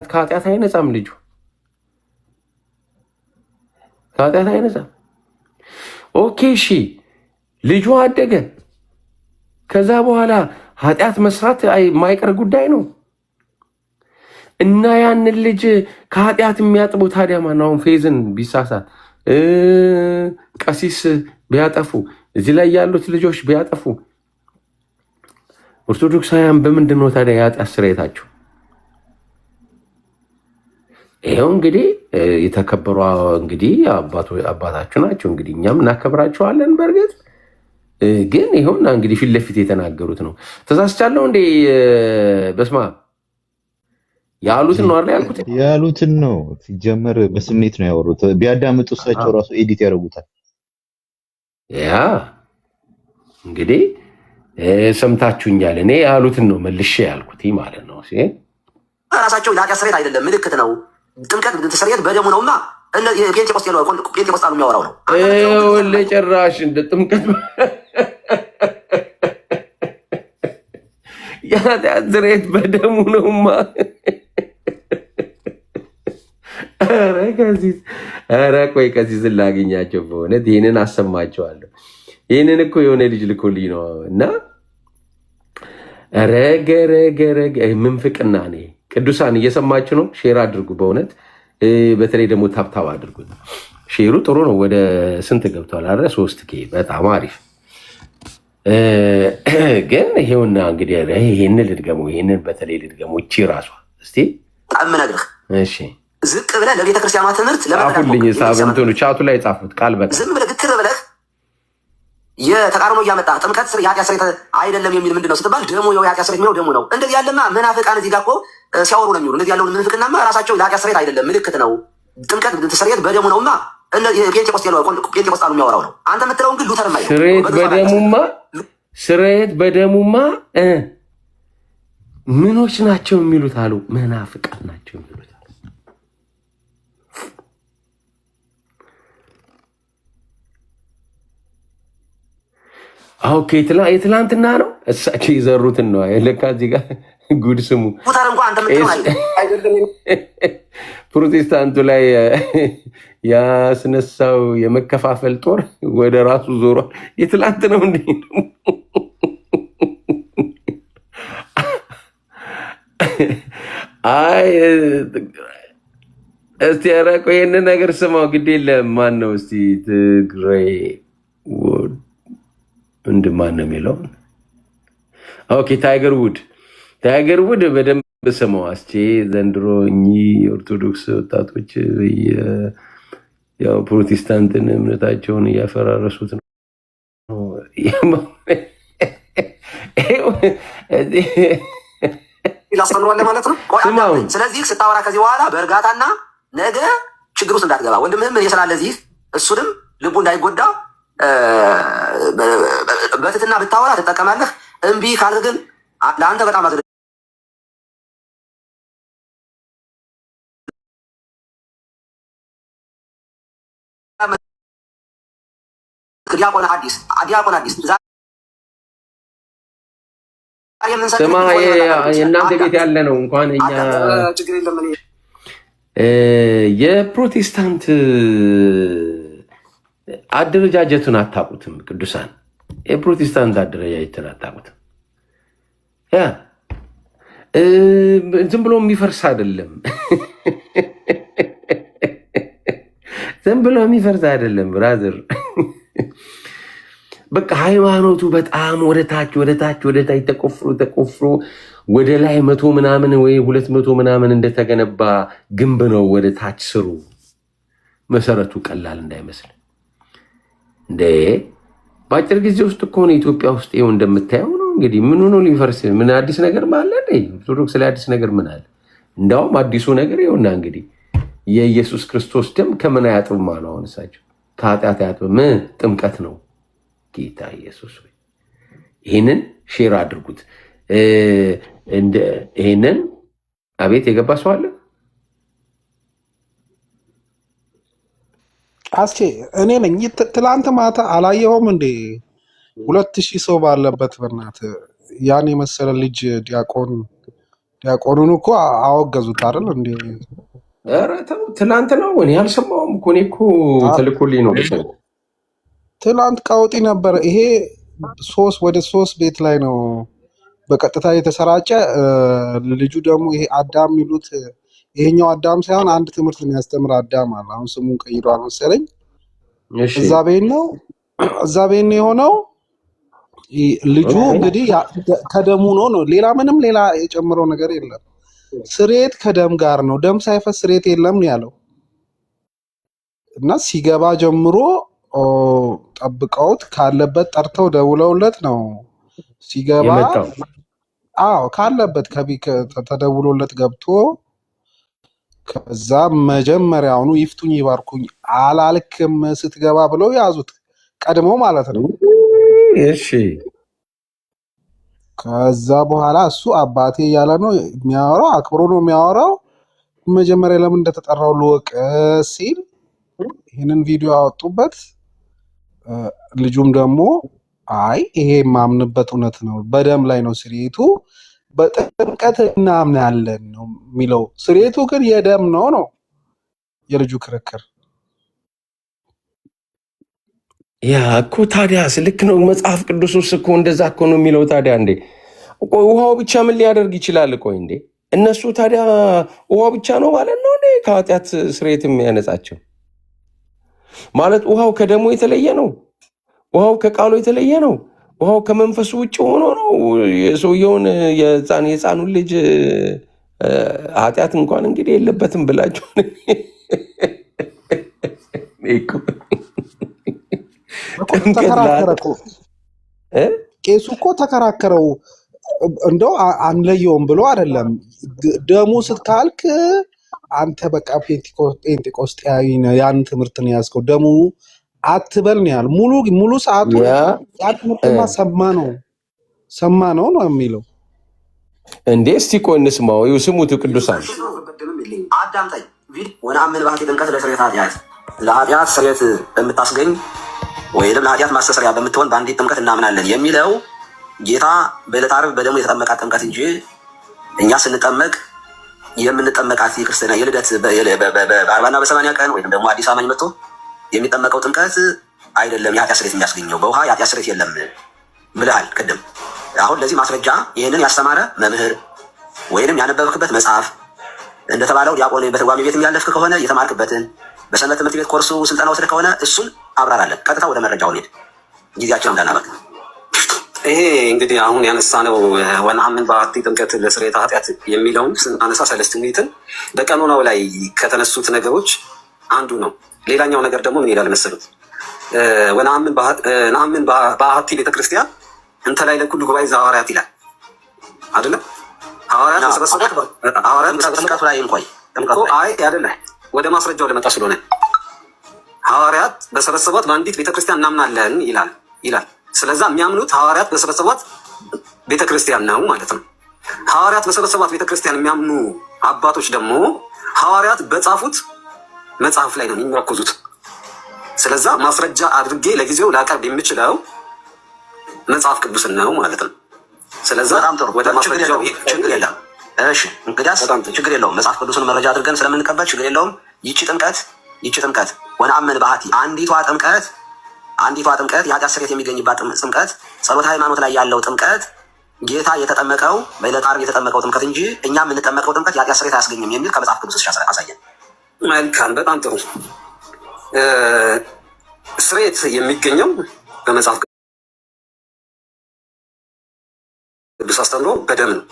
ከኃጢአት አይነጻም። ልጁ ከኃጢአት አይነጻም። ኦኬ እሺ፣ ልጁ አደገ። ከዛ በኋላ ኃጢአት መስራት የማይቀር ጉዳይ ነው እና ያንን ልጅ ከኃጢአት የሚያጥበው ታዲያ ማን? አሁን ፌዝን ቢሳሳት ቀሲስ ቢያጠፉ እዚህ ላይ ያሉት ልጆች ቢያጠፉ ኦርቶዶክሳውያን በምንድን ነው ታዲያ የኃጢአት ስርየታቸው? ይኸው እንግዲህ የተከበሩ እንግዲህ አባታችሁ ናቸው። እንግዲህ እኛም እናከብራቸዋለን። በእርግጥ ግን ይኸውና እንግዲህ ፊት ለፊት የተናገሩት ነው። ተሳስቻለሁ እንዴ? በስማ ያሉትን ነው አይደል ያልኩት? ያሉትን ነው። ሲጀመር በስሜት ነው ያወሩት። ቢያዳምጡ እሳቸው ራሱ ኤዲት ያደርጉታል። ያ እንግዲህ ሰምታችሁኛል። እኔ ያሉትን ነው መልሼ ያልኩት ማለት ነው። ራሳቸው የኃጢአት ስርየት አይደለም፣ ምልክት ነው። ጥምቀት ስርየት በደሙ ነውና ጴንጤቆስጤ የሚያወራው ነው። ጭራሽ እንደ ጥምቀት የኃጢአት ስርየት በደሙ ነውማ። ኧረ ቆይ ቀሲስ ላገኛቸው በእውነት ይህንን አሰማቸዋለሁ። ይህንን እኮ የሆነ ልጅ ልኮልኝ ነው እና ረገረገረገ ምንፍቅና ኔ ቅዱሳን እየሰማችሁ ነው። ሼር አድርጉ በእውነት በተለይ ደግሞ ታብታብ አድርጉ። ሼሩ ጥሩ ነው። ወደ ስንት ገብቷል? አረ 3K በጣም አሪፍ። ግን ይሄውና እንግዲህ ይሄንን ልድገሙ፣ ይሄንን በተለይ ልድገሙ። እቺ ራሷ እስቲ ጣምነግርህ እሺ፣ ዝቅ ብለህ ለቤተ ክርስቲያኗ ትምህርት ጻፉልኝ። ሳብንቱን ቻቱ ላይ ጻፉት ቃል በቃ ዝም ብለህ ግትር ብለህ የተቃርኖ እያመጣ ጥምቀት የኃጢአት ስርየት አይደለም የሚል ምንድን ነው ስትባል ደሙ የኃጢአት ስርየት የሚለው ደሙ ነው። እንደዚህ ያለማ መናፍቃን እዚህ ጋር እኮ ሲያወሩ ነው የሚውሉ። እንደዚህ ያለውን ምንፍቅናማ ራሳቸው የኃጢአት ስርየት አይደለም ምልክት ነው። ጥምቀት ስርየት በደሙ ነውና ጴንጤቆስጣሉ የሚያወራው ነው። አንተ የምትለውን ግን ሉተር ስርየት በደሙማ ምኖች ናቸው የሚሉት አሉ። መናፍቃን ናቸው የሚሉት። ኦኬ የትላንትና ነው እሳቸው የዘሩትን ነው። ለካ እዚህ ጋር ጉድ ስሙ። ፕሮቴስታንቱ ላይ ያስነሳው የመከፋፈል ጦር ወደ ራሱ ዞሯል። የትላንት ነው እንዴ? አይ እስቲ ኧረ ቆይ ይህንን ነገር ስማው። ግድ የለም ማን ነው እስቲ ትግራይ ማን ነው የሚለው? ኦኬ ታይገር ውድ በደንብ ስማው እስቲ። ዘንድሮ እኚህ የኦርቶዶክስ ወጣቶች ያው ፕሮቴስታንትን እምነታቸውን እያፈራረሱት ነው። ላስተምሯለ ማለት ነው። ስለዚህ ስታወራ ከዚህ በኋላ በእርጋታና ነገ ችግር ውስጥ እንዳትገባ ወንድምህም እየስላለ እዚህ እሱንም ልቡ እንዳይጎዳ በትትና ብታወራ ትጠቀማለህ። እምቢ ካልህ ግን ለአንተ በጣም ዲያቆን አዲስ ስማ፣ የእናንተ ቤት ያለ ነው እንኳን እኛ የፕሮቴስታንት አደረጃጀቱን አታውቁትም። ቅዱሳን የፕሮቴስታንት አደረጃጀቱን አታውቁትም። ያ ዝም ብሎ የሚፈርስ አይደለም። ዝም ብሎ የሚፈርስ አይደለም ብራዘር። በቃ ሃይማኖቱ በጣም ወደታች ተቆፍሮ ወደ ላይ 100 ምናምን ወይ 200 ምናምን እንደተገነባ ግንብ ነው። ወደ ታች ስሩ መሰረቱ ቀላል እንዳይመስል እንዴ። በአጭር ጊዜ ውስጥ እኮ ነው ኢትዮጵያ ውስጥ ይኸው እንደምታየው ነው። እንግዲህ ምን ሆኖ ሊፈርስ? ምን አዲስ ነገር አለ? ኦርቶዶክስ ላይ አዲስ ነገር ምን አለ? እንዳውም አዲሱ ነገር ይኸውና እንግዲህ የኢየሱስ ክርስቶስ ደም ከምን አያጥብም አሉ። አሁን እሳቸው ከኃጢአት አያጥብም፣ ጥምቀት ነው። ጌታ ኢየሱስ ወይ ይህንን ሼር አድርጉት። ይህንን አቤት የገባ ሰው አለ? አስቼ እኔ ነኝ። ትላንት ማታ አላየኸውም እንዴ? 2000 ሰው ባለበት በእናትህ ያን የመሰለ ልጅ ዲያቆኑን እኮ አወገዙት አይደል እንዴ? ኧረ ተው፣ ትናንት ነው እኔ አልሰማሁም እኮ። እኔ እኮ ተልኮልኝ ነው። ትላንት ቀውጢ ነበር ይሄ። ወደ ሶስት ቤት ላይ ነው በቀጥታ የተሰራጨ። ልጁ ደግሞ ይሄ አዳም የሚሉት ይሄኛው አዳም ሳይሆን አንድ ትምህርት የሚያስተምር አዳም አለ። አሁን ስሙን ቀይሯል መሰለኝ። እዛ ቤት ነው የሆነው። ልጁ እንግዲህ ከደሙ ነው። ሌላ ምንም ሌላ የጨምረው ነገር የለም። ስሬት ከደም ጋር ነው። ደም ሳይፈስ ስሬት የለም ያለው እና ሲገባ ጀምሮ ጠብቀውት ካለበት ጠርተው ደውለውለት ነው ሲገባ። አዎ ካለበት ተደውሎለት ገብቶ ከዛ መጀመሪያውኑ ይፍቱኝ ይባርኩኝ አላልክም ስትገባ ብለው ያዙት፣ ቀድሞ ማለት ነው። እሺ ከዛ በኋላ እሱ አባቴ እያለ ነው የሚያወራው፣ አክብሮ ነው የሚያወራው። መጀመሪያ ለምን እንደተጠራው ልወቅ ሲል ይህንን ቪዲዮ ያወጡበት። ልጁም ደግሞ አይ ይሄ የማምንበት እውነት ነው፣ በደም ላይ ነው ስርየቱ፣ በጥምቀት እናምናለን ነው የሚለው። ስርየቱ ግን የደም ነው የልጁ ክርክር። ያ እኮ ታዲያስ ልክ ነው። መጽሐፍ ቅዱስ ውስጥ እኮ እንደዛ እኮ ነው የሚለው። ታዲያ እንዴ ውሃው ብቻ ምን ሊያደርግ ይችላል? ቆይ እንዴ እነሱ ታዲያ ውሃው ብቻ ነው ማለት ነው እንዴ ከኃጢአት ስርየት የሚያነጻቸው? ማለት ውሃው ከደሙ የተለየ ነው? ውሃው ከቃሉ የተለየ ነው? ውሃው ከመንፈሱ ውጭ ሆኖ ነው የሰውየውን የህፃኑን ልጅ ኃጢአት እንኳን እንግዲህ የለበትም ብላችሁ ተከራከረ እኮ ቄሱ እኮ ተከራከረው። እንደው አንለየውም ብሎ አይደለም ደሙ ስትካልክ አንተ በቃ ጴንጤቆስጤያዊ ያን ትምህርትን ያዝከው ደሙ አትበል ነው ያለው። ሙሉ ሰዓቱ ያን ትምህርትማ ሰማ ነው የሚለው። እንዴ እስቲ ቆይ እንስማው። ስሙት ቅዱሳን። አዳምጠኝ። ወነአምን በኃጢ ጥምቀት ለስርየት ኃጢአት፣ ለኃጢአት ስርየት የምታስገኝ ወይም ለኃጢአት ማስተሰሪያ በምትሆን በአንዲት ጥምቀት እናምናለን የሚለው ጌታ በዕለተ ዓርብ በደሙ የተጠመቃት ጥምቀት እንጂ እኛ ስንጠመቅ የምንጠመቃት የክርስትና የልደት በ40ና በ80 ቀን ወይም ደግሞ አዲስ አማኝ መጥቶ የሚጠመቀው ጥምቀት አይደለም የኃጢአት ስርየት የሚያስገኘው። በውሃ የኃጢአት ስርየት የለም ብለሃል ቅድም። አሁን ለዚህ ማስረጃ ይህንን ያስተማረ መምህር ወይንም ያነበብክበት መጽሐፍ እንደተባለው ዲያቆን በትርጓሜ ቤት ያለፍክ ከሆነ የተማርክበትን በሰንበት ትምህርት ቤት ኮርሱ ስልጠና ወስደህ ከሆነ እሱን አብራራለን። ቀጥታ ወደ መረጃው እንሂድ፣ ጊዜያችን እንዳናበቅ። ይሄ እንግዲህ አሁን ያነሳነው ወነአምን በኃጢ ጥምቀት ለስርየተ ኃጢአት የሚለውን ስናነሳ ሰለስቱ ምዕትን በቀኖናው ላይ ከተነሱት ነገሮች አንዱ ነው። ሌላኛው ነገር ደግሞ ምን ይላል መሰሉት? ወነአምን በኃጢ ቤተክርስቲያን እንተ ላይ ለኩሉ ጉባኤ ዘሐዋርያት ይላል አይደለም? ሐዋርያት ጥምቀቱ ላይ እንቆይ። አይ አይደለም፣ ወደ ማስረጃው ለመጣ ስለሆነ ሐዋርያት በሰበሰቧት በአንዲት ቤተክርስቲያን እናምናለን ይላል። ስለዛ የሚያምኑት ሐዋርያት በሰበሰቧት ቤተክርስቲያን ነው ማለት ነው። ሐዋርያት በሰበሰቧት ቤተክርስቲያን የሚያምኑ አባቶች ደግሞ ሐዋርያት በጻፉት መጽሐፍ ላይ ነው የሚመረኮዙት። ስለዛ ማስረጃ አድርጌ ለጊዜው ላቀርብ የምችለው መጽሐፍ ቅዱስን ነው ማለት ነው። ስለዛ ወደ ማስረጃው ችግር የለም። እሺ እንግዲያስ ችግር የለውም። መጽሐፍ ቅዱስን መረጃ አድርገን ስለምንቀበል ችግር የለውም። ይቺ ጥምቀት ወነአምን በኃጢ አንዲቷ ጥምቀት የኃጢአት ስርየት የሚገኝባት ጥምቀት፣ ጸሎተ ሃይማኖት ላይ ያለው ጥምቀት ጌታ የተጠመቀው በዕለተ ዓርብ የተጠመቀው ጥምቀት እንጂ እኛ የምንጠመቀው ጥምቀት የኃጢአት ስርየት አያስገኝም የሚል ከመጽሐፍ ቅዱስ አሳየን። መልካም፣ በጣም ጥሩ። ስርየት የሚገኘው በመጽሐፍ ቅዱስ አስተምሮ በደም ነው።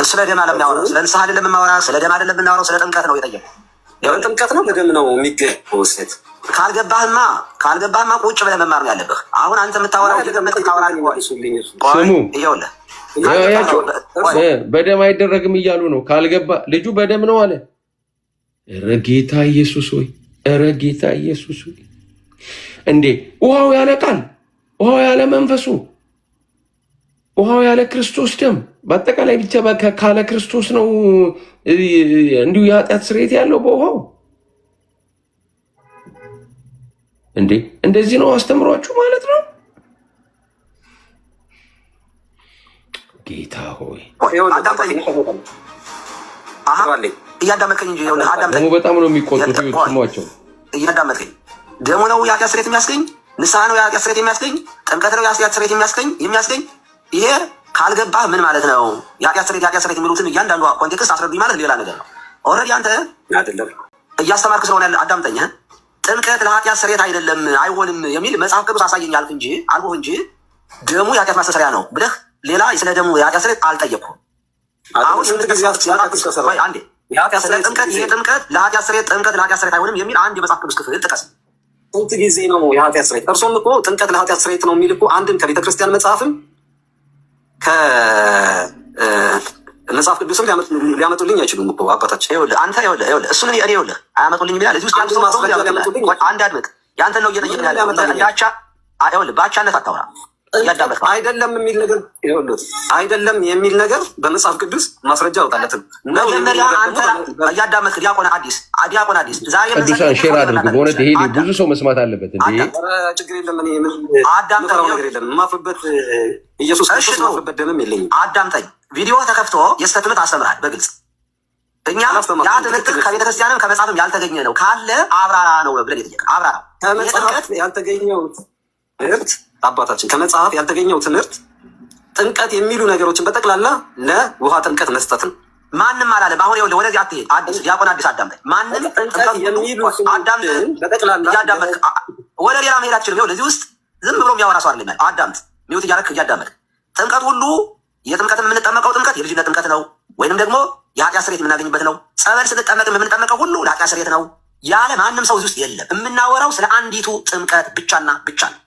ስለ ደም አለም ያወራ፣ ስለ ንስሐ አይደለም የማወራ፣ ስለ ደም አይደለም የምናወራው፣ ስለ ጥምቀት ነው የጠየቀው። ጥምቀት ነው በደም ነው የሚገኘው። ሴት ካልገባህማ ቁጭ ብለህ መማር ነው ያለብህ። አሁን አንተ የምታወራው በደም አይደረግም እያሉ ነው። ካልገባ ልጁ በደም ነው አለ። ኧረ ጌታ ኢየሱስ ሆይ፣ ኧረ ጌታ ኢየሱስ ሆይ! እንዴ ውሃው ያለ ቃል፣ ውሃው ያለ መንፈሱ፣ ውሃው ያለ ክርስቶስ ደም፣ በአጠቃላይ ብቻ ካለ ክርስቶስ ነው እንዲሁ የኃጢአት ስርየት ያለው በውሃው። እንዴ እንደዚህ ነው አስተምሯችሁ ማለት ነው? ጌታ ሆይ እያዳመጥከኝ እንጂ ደግሞ በጣም ነው የሚቆጡት። ስሟቸው እያዳመጥከኝ ደሙ ነው የኃጢአት ስርየት የሚያስገኝ፣ ንስሐ ነው የኃጢአት ስርየት የሚያስገኝ፣ ጥምቀት ነው የኃጢአት ስርየት የሚያስገኝ። ይሄ ካልገባህ ምን ማለት ነው? የኃጢአት ስርየት የሚሉትን እያንዳንዱ ኮንቴክስት አስረዱኝ ማለት ሌላ ነገር ነው። ኦልሬዲ አንተ እያስተማርክ ስለሆነ ያለ አዳምጠኝ። ጥምቀት ለኃጢአት ስርየት አይደለም አይሆንም የሚል መጽሐፍ ቅዱስ አሳየኝ አልኩህ እንጂ ደሙ የኃጢአት ማስተሰሪያ ነው ብለህ ሌላ ስለ ደሙ የኃጢአት ስርየት አልጠየቅኩም። አሁን ስለ ጥምቀት ይሄ ጥምቀት ለኃጢአት ስርየት አይሆንም የሚል አንድ የመጽሐፍ ቅዱስ ክፍል ጥቀስ። ስንት ጊዜ ነው የኃጢአት ስርየት? እርሶም እኮ ጥምቀት ለኃጢአት ስርየት ነው የሚል እኮ አንድም ከቤተ ክርስቲያን መጽሐፍም ከመጽሐፍ ቅዱስም ሊያመጡልኝ አይችሉም እኮ አባታችን። አንተ እሱን እኔ አያመጡልኝ ይላል። እዚህ ውስጥ አንድ አድምጥ። ያንተን ነው እየጠየቅን ያለ በአቻነት አታውራ። አይደለም የሚል ነገር በመጽሐፍ ቅዱስ ማስረጃ አውጣለትም። መጀመሪያ አንተ እያዳመጥክ ዲያቆን አዲስ ዛሬ ቅዱሳን ሼር አድርጉ። በእውነት ይሄ ብዙ ሰው መስማት አለበት። ችግር የለም። እኔ ነገር የለም የማፍርበት ኢየሱስ ክርስቶስ ማፍርበት ደምም የለኝም። አዳምጠኝ። ቪዲዮ ተከፍቶ የስህተት ትምህርት አስተምራል በግልጽ። እኛ ያ ትምህርት ከቤተክርስቲያንም ከመጽሐፍም ያልተገኘ ነው ካለ አብራራ ነው ብለን የጠየቅን አብራራ። ከመጽሐፍ ያልተገኘው ትምህርት አባታችን ከመጽሐፍ ያልተገኘው ትምህርት ጥምቀት የሚሉ ነገሮችን በጠቅላላ ለውሃ ጥምቀት መስጠት ነው። ማንም አላለም። አሁን ወደዚህ አትሄድ። አዲስ ዲያቆን አዲስ አዳምጠኝ። ማንም ጥምቀት የሚሉ በጠቅላላ ወደ ሌላ መሄድ አትችልም። ለዚህ ውስጥ ዝም ብሎ የሚያወራ ሰው አይደለም። አዳምጥ። ሚውት እያደረክ እያዳመጥክ ጥምቀት ሁሉ የጥምቀት የምንጠመቀው ጥምቀት የልጅነት ጥምቀት ነው፣ ወይንም ደግሞ የኃጢአት ስርየት የምናገኝበት ነው። ጸበል ስንጠመቅ የምንጠመቀው ሁሉ ለኃጢአት ስርየት ነው ያለ ማንም ሰው እዚህ ውስጥ የለም። የምናወራው ስለ አንዲቱ ጥምቀት ብቻና ብቻ ነው።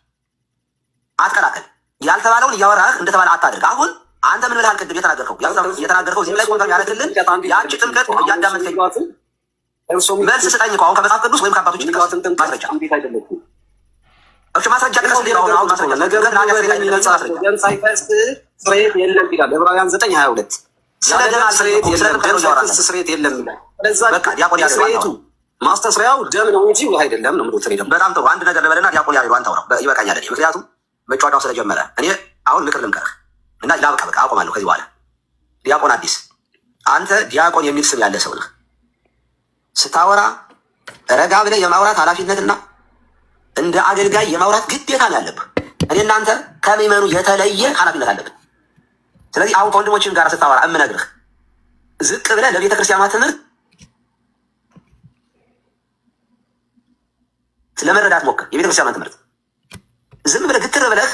አትቀላቀል። ያልተባለውን እያወራህ እንደተባለ አታድርግ። አሁን አንተ ምን ብለሃል? ቅድም የተናገርከው እዚህ ላይ ኮንፈርም ያደርግልን። ያቺ ጥምቀት እያዳመጥከኝ መልስ ስጠኝ እኮ አሁን ከመጽሐፍ ቅዱስ ወይም ከአባቶች ማስረጃ ማስረጃ ስርየት የለም ይላል ዕብራውያን 9:22 ስርየት የለም ይላል። ስርየቱ ማስተስሪያው ደም ነው እንጂ ውሃ አይደለም ነው። በጣም ጥሩ። አንድ ነገር ልበልና ዲያቆን ያሬዱ አንተ አውራው ይበቃኛል። ምክንያቱም መጫወቻው ስለጀመረ እኔ አሁን ምክር ልምከርህ እና ላብቃ በቃ አቆማለሁ ከዚህ በኋላ። ዲያቆን አዲስ አንተ ዲያቆን የሚል ስም ያለ ሰው ነህ። ስታወራ ረጋ ብለህ የማውራት ኃላፊነትና እንደ አገልጋይ የማውራት ግዴታ ነው ያለብህ። እኔ እናንተ ከሚመኑ የተለየ ኃላፊነት አለብን። ስለዚህ አሁን ከወንድሞችን ጋር ስታወራ እምነግርህ ዝቅ ብለህ ለቤተ ክርስቲያኗ ትምህርት ለመረዳት ሞክር። የቤተ ክርስቲያኗ ትምህርት ዝም ብለህ ግትር ብለህ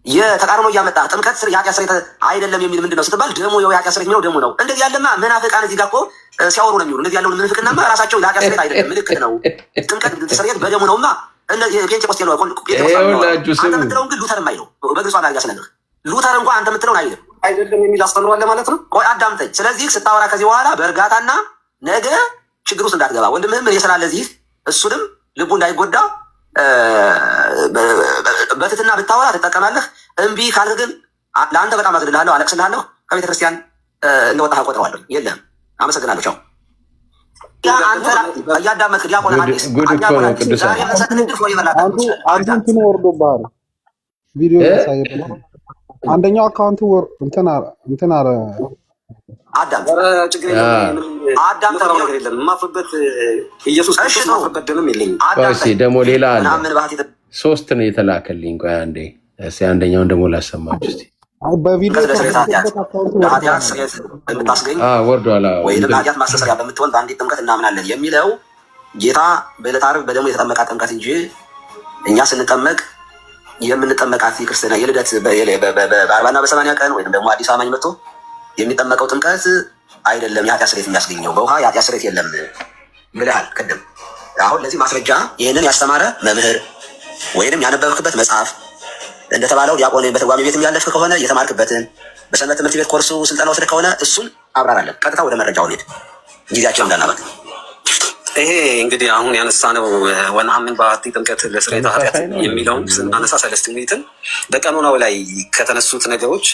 የተቃርኖ እያመጣህ ጥምቀት የኃጢአት ስርየት አይደለም የሚል ምንድን ነው ስትባል ደሙ የኃጢአት ስርየት የሚለው ደሙ ነው። እንደዚህ ያለማ መናፍቃን እዚህ ጋር እኮ ሲያወሩ ነው የሚውሉ። እንደዚህ ያለውን ምንፍቅናማ ራሳቸው የኃጢአት ስርየት አይደለም ምልክት ነው። ጥምቀት ስርየት በደሙ ነውማ። ፔንቴኮስቴ ነው አንተ የምትለውን ግን ሉተርም አይለው በግልጽ አማርኛ ስነግርህ ሉተር እንኳን አንተ የምትለውን አይደለም የሚል አስተምሯል ማለት ነው። ቆይ አዳምጠኝ። ስለዚህ ስታወራ ከዚህ በኋላ በእርጋታና ነገ ችግር ውስጥ እንዳትገባ ወንድምህም እኔ ስላለ እዚህ እሱንም ልቡ እንዳይጎዳ በትትና ብታወራ ትጠቀማለህ። እምቢ ካልህ ግን ለአንተ በጣም አዝንልሃለሁ፣ አለቅስልሃለሁ። ከቤተ ክርስቲያን እንደወጣህ ቆጥረዋለሁ። የለህም። አመሰግናለሁ። ቻው። አንተ እያዳመጥክ ዲያቆን አዲስ አንዱ ወርዶብሃል። ቪዲዮ ያሳየው አንደኛው አካውንቱ እንትን አለ። አዳም ኢየሱስ ክርስቶስ ማፍርበት ደምም የለኝም። ደግሞ ሌላ አለ። ሶስት ነው የተላከልኝ። ቆይ አንዴ እስኪ አንደኛውን ደግሞ ላሰማችሁ እስኪ። በቪዲዮ ወርዷል ወይም ኃጢአት ማስተሰሪያ በምትሆን በአንዲት ጥምቀት እናምናለን የሚለው ጌታ በዕለተ ዓርብ በደሙ የተጠመቃት ጥምቀት እንጂ እኛ ስንጠመቅ የምንጠመቃት ክርስትና የልደት በ40ና በ80 ቀን ወይም ደግሞ አዲስ አማኝ መጥቶ የሚጠመቀው ጥምቀት አይደለም የኃጢአት ስርየት የሚያስገኘው። በውሃ የኃጢአት ስርየት የለም ብለሃል ቅድም። አሁን ለዚህ ማስረጃ ይህንን ያስተማረ መምህር ወይንም ያነበብክበት መጽሐፍ እንደተባለው ዲያቆን በተርጓሚ ቤት ያለፍክ ከሆነ የተማርክበትን በሰንበት ትምህርት ቤት ኮርሱ ስልጠና ወስደህ ከሆነ እሱን አብራራለን። ቀጥታ ወደ መረጃው ሄድ፣ ጊዜያችን እንዳናባክ። ይሄ እንግዲህ አሁን ያነሳነው ወነአምን በአሐቲ ጥምቀት ለስርየተ ኃጢአት የሚለውን ስናነሳ ሰለስቱ ምዕትን በቀኖናው ላይ ከተነሱት ነገሮች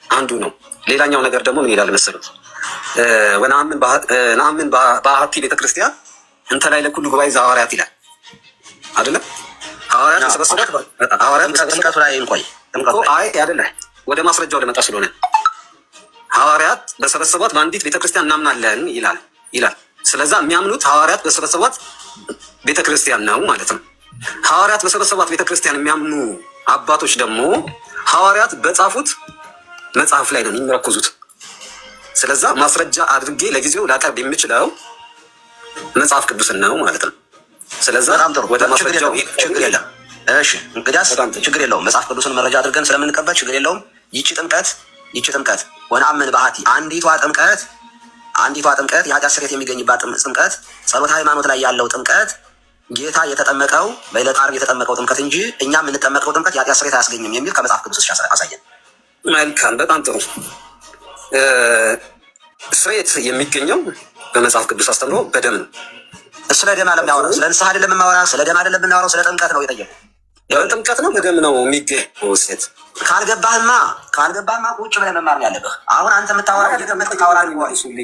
አንዱ ነው። ሌላኛው ነገር ደግሞ ምን ይላል መሰሉት? ወነአምን በአሐቲ ቤተክርስቲያን እንተ ላይ ለኩሉ ጉባኤ ዘሐዋርያት ይላል አይደለም? ሐዋርያት ተሰበሰቡት። ሐዋርያት ጥምቀቱ ላይ እንቆይ። አይ አይደለም ወደ ማስረጃው ለመጣ ስለሆነ ሐዋርያት በሰበሰቧት በአንዲት ቤተክርስቲያን እናምናለን ይላል። ስለዛ የሚያምኑት ሐዋርያት በሰበሰቧት ቤተክርስቲያን ነው ማለት ነው። ሐዋርያት በሰበሰቧት ቤተክርስቲያን የሚያምኑ አባቶች ደግሞ ሐዋርያት በጻፉት መጽሐፍ ላይ ነው የሚመረኮዙት። ስለዛ ማስረጃ አድርጌ ለጊዜው ላቀርብ የምችለው መጽሐፍ ቅዱስን ነው ማለት ነው። ስለዛ ወደ ማስረጃው ችግር የለም። እሺ እንግዲያስ ችግር የለውም። መጽሐፍ ቅዱስን መረጃ አድርገን ስለምንቀበል ችግር የለውም። ይቺ ጥምቀት ወነአምን በሃቲ አንዲቷ ጥምቀት የኃጢአት ስርየት የሚገኝባት ጥምቀት ጸሎተ ሃይማኖት ላይ ያለው ጥምቀት ጌታ የተጠመቀው በዕለተ ዓርብ የተጠመቀው ጥምቀት እንጂ እኛ የምንጠመቀው ጥምቀት የኃጢአት ስርየት አያስገኝም የሚል ከመጽሐፍ ቅዱስ አሳየን። መልካም፣ በጣም ጥሩ። ስርየት የሚገኘው በመጽሐፍ ቅዱስ አስተምሮ በደም ነው። ስለ ደም አለም ያወራ፣ ስለ ንስሐ አይደለም የማወራው፣ ስለ ደም አይደለም የምናወራው፣ ስለ ጥምቀት ነው የጠየቀው። ጥምቀት ነው በደም ነው የሚገኘው። ሴት ካልገባህማ ቁጭ ብለህ መማር ነው ያለብህ። አሁን አንተ የምታወራው እየገመጥክ ታወራለህ እንዴ?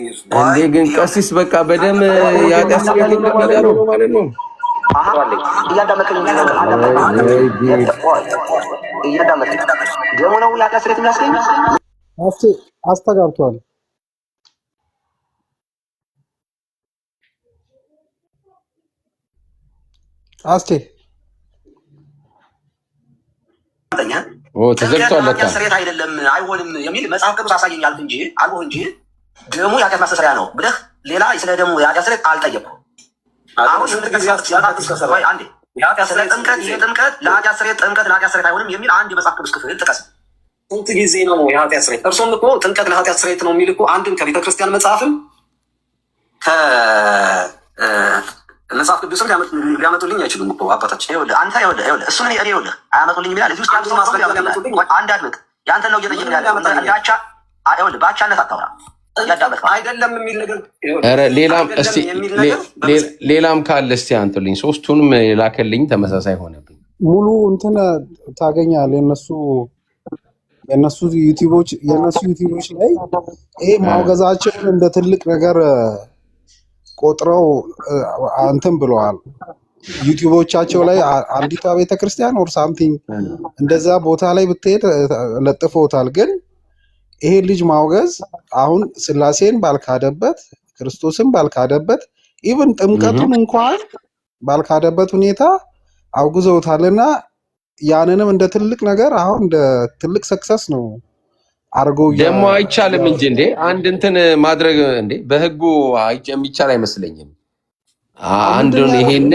ግን ቀሲስ በቃ በደም የኃጢአት ስርየት ይገኛል ማለት ነው። እያዳመጥከኝ ደሙ ነው የኃጢአት ስርየት የሚያስገኝ አስተጋብቷል። አስቴ ተዘግቷል። የኃጢአት ስርየት አይደለም አይሆንም የሚል መጽሐፍ ቅዱስ አሳየኝ አልክ እንጂ አልኩህ እንጂ ደሙ የኃጢአት ማስተስሪያ ነው ብለህ ሌላ ስለ ደሙ የኃጢአት ስርየት አልጠየቅኩም። አሁን ስለ ጥምቀት ለኃጢአት ስርየት አይሆንም የሚል አንድ የመጽሐፍ ቅዱስ ክፍል ጥቀስ። ስንት ጊዜ ነው የኃጢአት ስርየት? እርሶም እኮ ጥምቀት ለኃጢአት ስርየት ነው የሚል እኮ አንድም ከቤተክርስቲያን መጽሐፍም መጽሐፍ ቅዱስም ሊያመጡልኝ አይችሉም እኮ አባታችን። አንተ እሱን አያመጡልኝ ይላል። እዚህ ውስጥ ያሉት ማስረጃ አንድ አድምጥ። ያንተን ነው እየጠየቅን ያለ ባቻነት አታውራ። አይደለም የሚል ነገር ሌላም ካለ እስቲ አንጡልኝ። ሶስቱንም ላከልኝ፣ ተመሳሳይ ሆነብኝ። ሙሉ እንትን ታገኛለህ። የእነሱ ዩቲዩቦች ላይ ይሄ ማውገዛቸውን እንደ ትልቅ ነገር ቆጥረው አንተም ብለዋል። ዩቲዩቦቻቸው ላይ አንዲቷ ቤተክርስቲያን ኦር ሳምቲንግ እንደዛ ቦታ ላይ ብትሄድ ለጥፎታል። ግን ይሄ ልጅ ማውገዝ አሁን ስላሴን ባልካደበት፣ ክርስቶስን ባልካደበት፣ ኢቭን ጥምቀቱን እንኳን ባልካደበት ሁኔታ አውግዘውታልና ያንንም እንደ ትልቅ ነገር አሁን እንደ ትልቅ ሰክሰስ ነው አርጎ ደግሞ አይቻልም እንጂ እንዴ አንድ እንትን ማድረግ እንዴ በህጉ የሚቻል አይመስለኝም። አንዱን ይሄን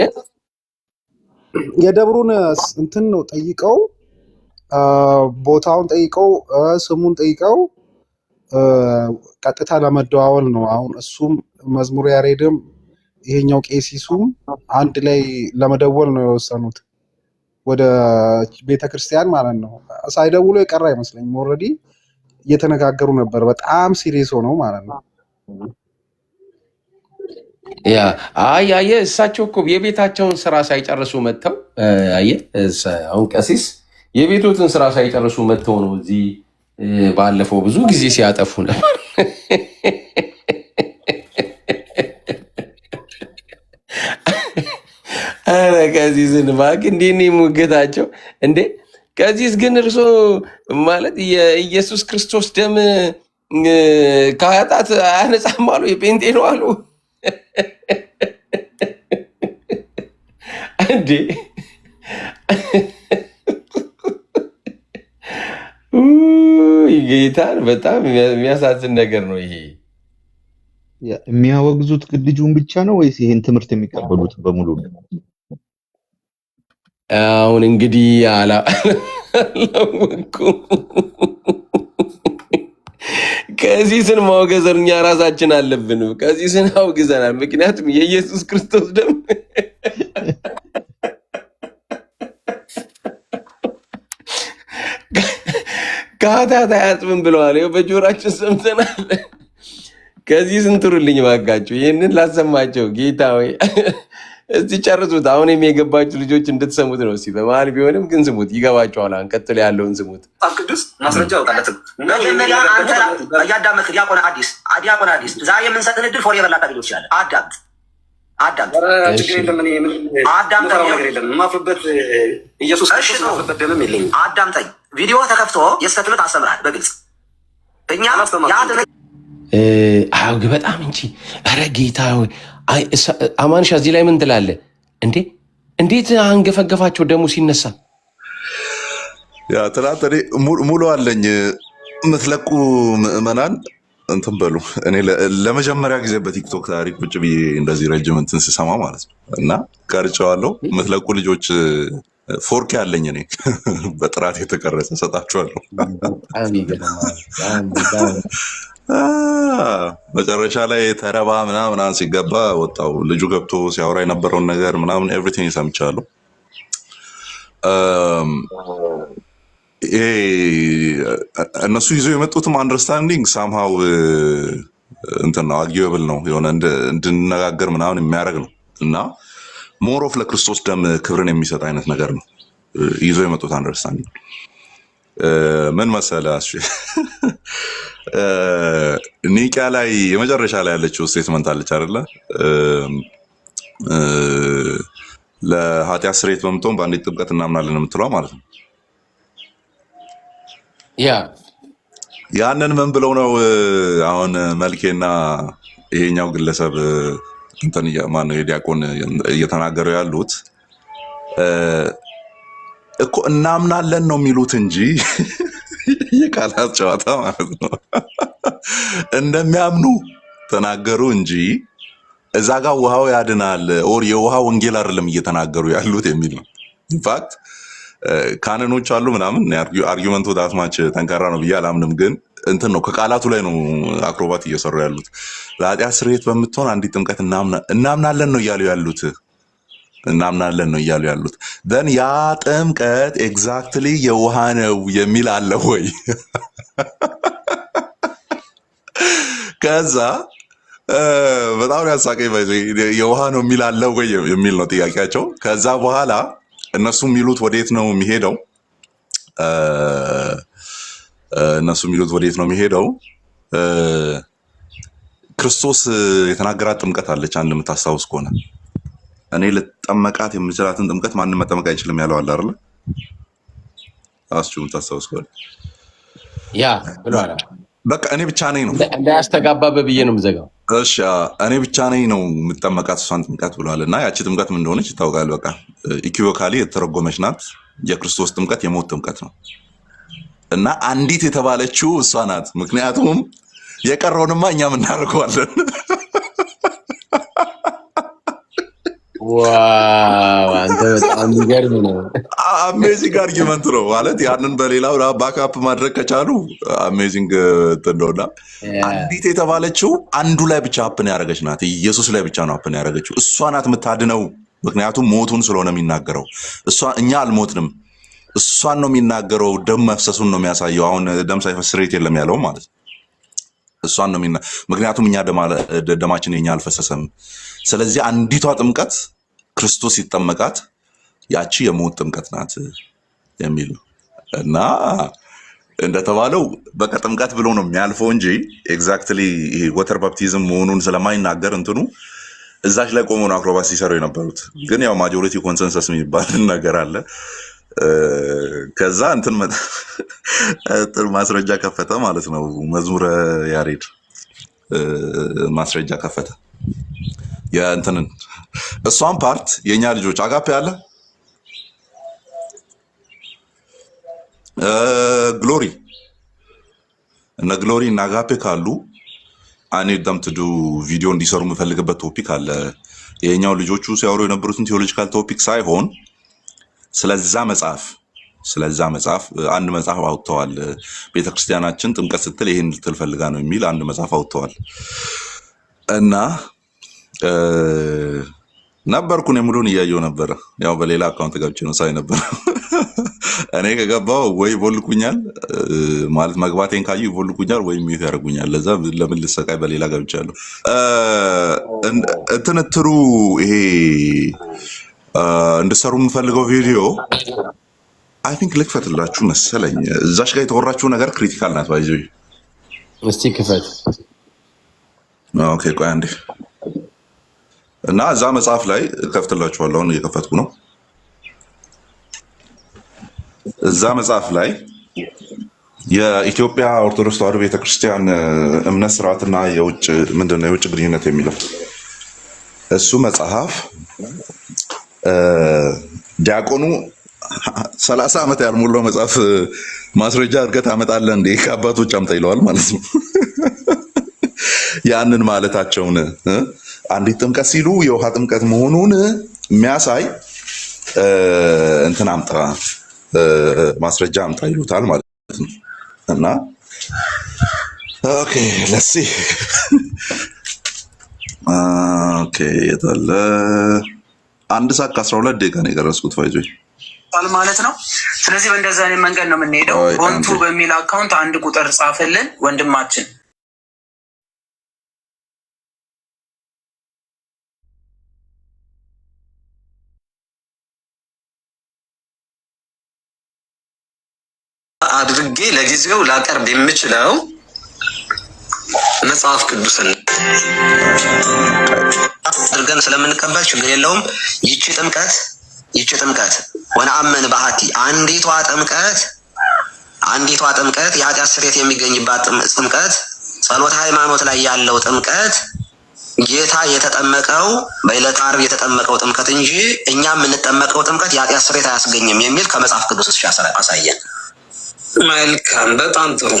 የደብሩን እንትን ነው ጠይቀው፣ ቦታውን ጠይቀው፣ ስሙን ጠይቀው ቀጥታ ለመደዋወል ነው። አሁን እሱም መዝሙር ያሬድም ይሄኛው ቄሲሱም አንድ ላይ ለመደወል ነው የወሰኑት ወደ ቤተክርስቲያን ማለት ነው። ሳይደውሉ የቀረ አይመስለኝም። ኦልሬዲ እየተነጋገሩ ነበር። በጣም ሲሪየስ ሆነው ማለት ነው። ያ አየ እሳቸው እኮ የቤታቸውን ስራ ሳይጨርሱ መጥተው አሁን ቀሲስ የቤቶትን ስራ ሳይጨርሱ መጥተው ነው እዚህ ባለፈው ብዙ ጊዜ ሲያጠፉ ነበር። አረ ቀሲስን እባክህ እንዴት ነው የሙገታቸው እንዴ? ቀሲስ ግን እርሶ ማለት የኢየሱስ ክርስቶስ ደም ከኃጢአት አያነጻም አሉ። የጴንጤ ነው አሉ እንዴ? ጌታን በጣም የሚያሳዝን ነገር ነው ይሄ። የሚያወግዙት ልጁን ብቻ ነው ወይስ ይሄን ትምህርት የሚቀበሉት በሙሉ ነው? አሁን እንግዲህ አላወኩም። ቀሲስን ማውገዝ እኛ ራሳችን አለብን። ቀሲስን አውግዘናል። ምክንያቱም የኢየሱስ ክርስቶስ ደም ከኃጢአት አያጥብም ብለዋል። በጆሯችን ሰምተናል። ቀሲስን ጥሩልኝ ባካችሁ፣ ይህንን ላሰማቸው። ጌታ ወይ እስቲ ጨርሱት። አሁን የገባችሁ ልጆች እንድትሰሙት ነው። እስቲ በመሀል ቢሆንም ግን ስሙት፣ ይገባችኋል። አሁን ቀጥሎ ያለውን ስሙት። ቅዱስ ማስረጃ ያወጣለትም እያዳመጥክ ዲያቆን አዲስ ዛሬ የምንሰጥን እድል ፎር የበላ ታገኘ ይችላል። አዳምጥ። አዳም ችግር የለም። እኔ አዳም ነገር የለም የማፍርበት ኢየሱስ ክርስቶስ የማፍርበት ደምም የለኝም። አዳምጠኝ። ቪዲዮ ተከፍቶ የስተት ትምህርት አስተምራል በግልጽ እኛ በጣም እንጂ ኧረ ጌታ አማንሻ እዚህ ላይ ምን ትላለህ እንዴ? እንዴት አንገፈገፋቸው ደግሞ ሲነሳ ያ ትናንት እኔ ሙሉ አለኝ የምትለቁ ምዕመናን እንትን በሉ። እኔ ለመጀመሪያ ጊዜ በቲክቶክ ታሪክ ቁጭ ብዬ እንደዚህ ረጅም እንትን ስሰማ ማለት ነው እና ቀርጨዋለሁ። የምትለቁ ልጆች ፎርኬ አለኝ እኔ በጥራት የተቀረጸ ሰጣችኋለሁ። መጨረሻ ላይ ተረባ ምናምን ሲገባ ወጣው። ልጁ ገብቶ ሲያወራ የነበረውን ነገር ምናምን ኤቭሪቲንግ ሰምቻለሁ። ይሄ እነሱ ይዘው የመጡትም አንደርስታንዲንግ ሳምሃው እንትን ነው፣ አርጊዌብል ነው፣ የሆነ እንድንነጋገር ምናምን የሚያደርግ ነው እና ሞር ኦፍ ለክርስቶስ ደም ክብርን የሚሰጥ አይነት ነገር ነው ይዘው የመጡት አንደርስታንዲንግ። ምን መሰለህ ኒቂያ ላይ የመጨረሻ ላይ ያለችው ስቴትመንት አለች አይደለ? ለኃጢአት ስርየት በምትሆን በአንዲት ጥምቀት እናምናለን የምትለው ማለት ነው። ያንን ምን ብለው ነው አሁን መልኬና ይሄኛው ግለሰብ እንትን ማነው የዲያቆን እየተናገሩ ያሉት? እኮ እናምናለን ነው የሚሉት እንጂ የቃላት ጨዋታ ማለት ነው። እንደሚያምኑ ተናገሩ እንጂ እዛ ጋር ውሃው ያድናል ኦር የውሃ ወንጌል አይደለም እየተናገሩ ያሉት የሚል ነው። ኢንፋክት ካነኖች አሉ ምናምን አርጊመንቱ ዳስማች ጠንካራ ነው ብዬ አላምንም፣ ግን እንትን ነው ከቃላቱ ላይ ነው አክሮባት እየሰሩ ያሉት። ለኃጢአት ስርየት በምትሆን አንዲት ጥምቀት እናምናለን ነው እያሉ ያሉት። እናምናለን ነው እያሉ ያሉት። ደን ያ ጥምቀት ኤግዛክትሊ የውሃ ነው የሚል አለ ወይ? ከዛ በጣም ያሳቀኝ የውሃ ነው የሚል አለ ወይ የሚል ነው ጥያቄያቸው። ከዛ በኋላ እነሱ የሚሉት ወዴት ነው የሚሄደው? ክርስቶስ የተናገራት ጥምቀት አለች አንድ የምታስታውስ ከሆነ እኔ ልጠመቃት የምችላትን ጥምቀት ማንም መጠመቅ አይችልም ያለው አለ አይደል? አስቹም ታስታውስ ከሆነ ያ ብሏል። በቃ እኔ ብቻ ነኝ ነው እንዳያስተጋባበ ብዬ ነው የምዘጋው። እሺ እኔ ብቻ ነኝ ነው የምጠመቃት እሷን ጥምቀት ብሏል። እና ያቺ ጥምቀት ምን እንደሆነች ይታወቃል። በቃ ኢኩቮካሊ የተረጎመች ናት። የክርስቶስ ጥምቀት የሞት ጥምቀት ነው እና አንዲት የተባለችው እሷ ናት። ምክንያቱም የቀረውንማ እኛም እናደርገዋለን። ዋው አንተ በጣም የሚገርም ነው። አሜዚንግ አርጊመንት ነው ማለት ያንን በሌላው ባክአፕ ማድረግ ከቻሉ አሜዚንግ እንደሆነ። አንዲት የተባለችው አንዱ ላይ ብቻ ሀፕን ያደረገች ናት። ኢየሱስ ላይ ብቻ ነው ሀፕን ያደረገችው። እሷ ናት የምታድነው። ምክንያቱም ሞቱን ስለሆነ የሚናገረው እኛ አልሞትንም። እሷን ነው የሚናገረው። ደም መፍሰሱን ነው የሚያሳየው። አሁን ደም ሳይፈስ ስርየት የለም ያለው ማለት ነው። እሷን ነው ምክንያቱም እኛ ደማችን የኛ አልፈሰሰም። ስለዚህ አንዲቷ ጥምቀት ክርስቶስ ይጠመቃት ያቺ የሞት ጥምቀት ናት የሚል ነው እና እንደተባለው በቃ ጥምቀት ብሎ ነው የሚያልፈው እንጂ ኤግዛክትሊ ይሄ ወተር ባፕቲዝም መሆኑን ስለማይናገር እንትኑ እዛች ላይ ቆመው ነው አክሮባት ሲሰሩ የነበሩት። ግን ያው ማጆሪቲ ኮንሰንሰስ የሚባል ነገር አለ። ከዛ እንትን ማስረጃ ከፈተ ማለት ነው። መዝሙረ ያሬድ ማስረጃ ከፈተ የእንትንን እሷን ፓርት የኛ ልጆች አጋፔ አለ ግሎሪ እነ ግሎሪ እና አጋፔ ካሉ አኔ ደምትዱ ቪዲዮ እንዲሰሩ የምፈልግበት ቶፒክ አለ። የኛው ልጆቹ ሲያወሩ የነበሩትን ቴዎሎጂካል ቶፒክ ሳይሆን ስለዛ መጽሐፍ አንድ መጽሐፍ አውጥተዋል። ቤተክርስቲያናችን ጥምቀት ስትል ይሄን ልትል ፈልጋ ነው የሚል አንድ መጽሐፍ አውጥተዋል እና ነበርኩ እኔ ሙሉን እያየው ነበረ። ያው በሌላ አካውንት ገብቼ ነው ሳይ ነበር። እኔ ከገባው ወይ ይቦልኩኛል ማለት መግባቴን ካዩ ይቦልኩኛል ወይ ሚዩት ያደርጉኛል። ለዛ ለምን ልሰቃይ በሌላ ገብቻለሁ። እንትንትሩ ይሄ እንድሰሩ የምፈልገው ቪዲዮ አይ ቲንክ ልክፈትላችሁ መሰለኝ። እዛሽ ጋር የተወራችሁ ነገር ክሪቲካል ናት። ባይዞ እስቲ ክፈት። ኦኬ ቆይ አንዴ እና እዛ መጽሐፍ ላይ ከፍትላችኋለሁ። አሁን እየከፈትኩ ነው። እዛ መጽሐፍ ላይ የኢትዮጵያ ኦርቶዶክስ ተዋሕዶ ቤተክርስቲያን እምነት ስርዓትና የውጭ ምንድነው የውጭ ግንኙነት የሚለው እሱ መጽሐፍ ዲያቆኑ 30 ዓመት ያልሞላው መጽሐፍ ማስረጃ እርገት አመጣለህ እንዴ ከአባቶች አምጣ ይለዋል ማለት ነው። ያንን ማለታቸውን አንዲት ጥምቀት ሲሉ የውሃ ጥምቀት መሆኑን የሚያሳይ እንትን አምጣ ማስረጃ አምጣ ይሉታል ማለት ነው። እና ኦኬ ለሲ ኦኬ የታለ 1 ሰዓት ከ12 ደቂቃ ነው የቀረስኩት ፋይዞ ማለት ነው። ስለዚህ በእንደዛ አይነት መንገድ ነው የምንሄደው። ቦንቱ በሚል አካውንት 1 ቁጥር ጻፈልን ወንድማችን። አድርጌ ለጊዜው ላቀርብ የምችለው መጽሐፍ ቅዱስን አድርገን ስለምንቀበል ችግር የለውም። ይቺ ጥምቀት ወነአምን ባህቲ አንዲቷ ጥምቀት የኃጢአት ስርየት የሚገኝባት ጥምቀት፣ ጸሎተ ሃይማኖት ላይ ያለው ጥምቀት ጌታ የተጠመቀው በዕለተ ዓርብ የተጠመቀው ጥምቀት እንጂ እኛ የምንጠመቀው ጥምቀት የኃጢአት ስርየት አያስገኝም የሚል ከመጽሐፍ ቅዱስ አሳየን። መልካም፣ በጣም ጥሩ።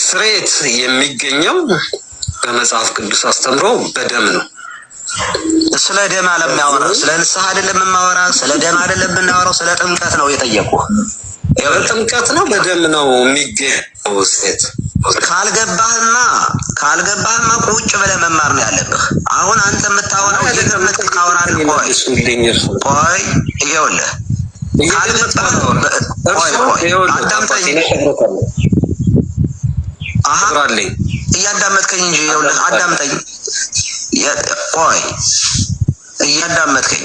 ስርየት የሚገኘው በመጽሐፍ ቅዱስ አስተምሮ በደም ነው። ስለ ደም አለሚያወራ ስለ ንስሐ አይደለም የማወራ፣ ስለ ደም አይደለም የምናወራው፣ ስለ ጥምቀት ነው የጠየቁ። በጥምቀት ነው በደም ነው የሚገኘው ስርየት። ካልገባህማ ቁጭ ብለህ መማር ነው ያለብህ። አሁን አንተ የምታወራው የገመት ካወራል። ቆይ ይኸውልህ እያዳመጥከኝ እንጂ ይኸውልህ አዳምጠኝ። ቆይ እያዳመጥከኝ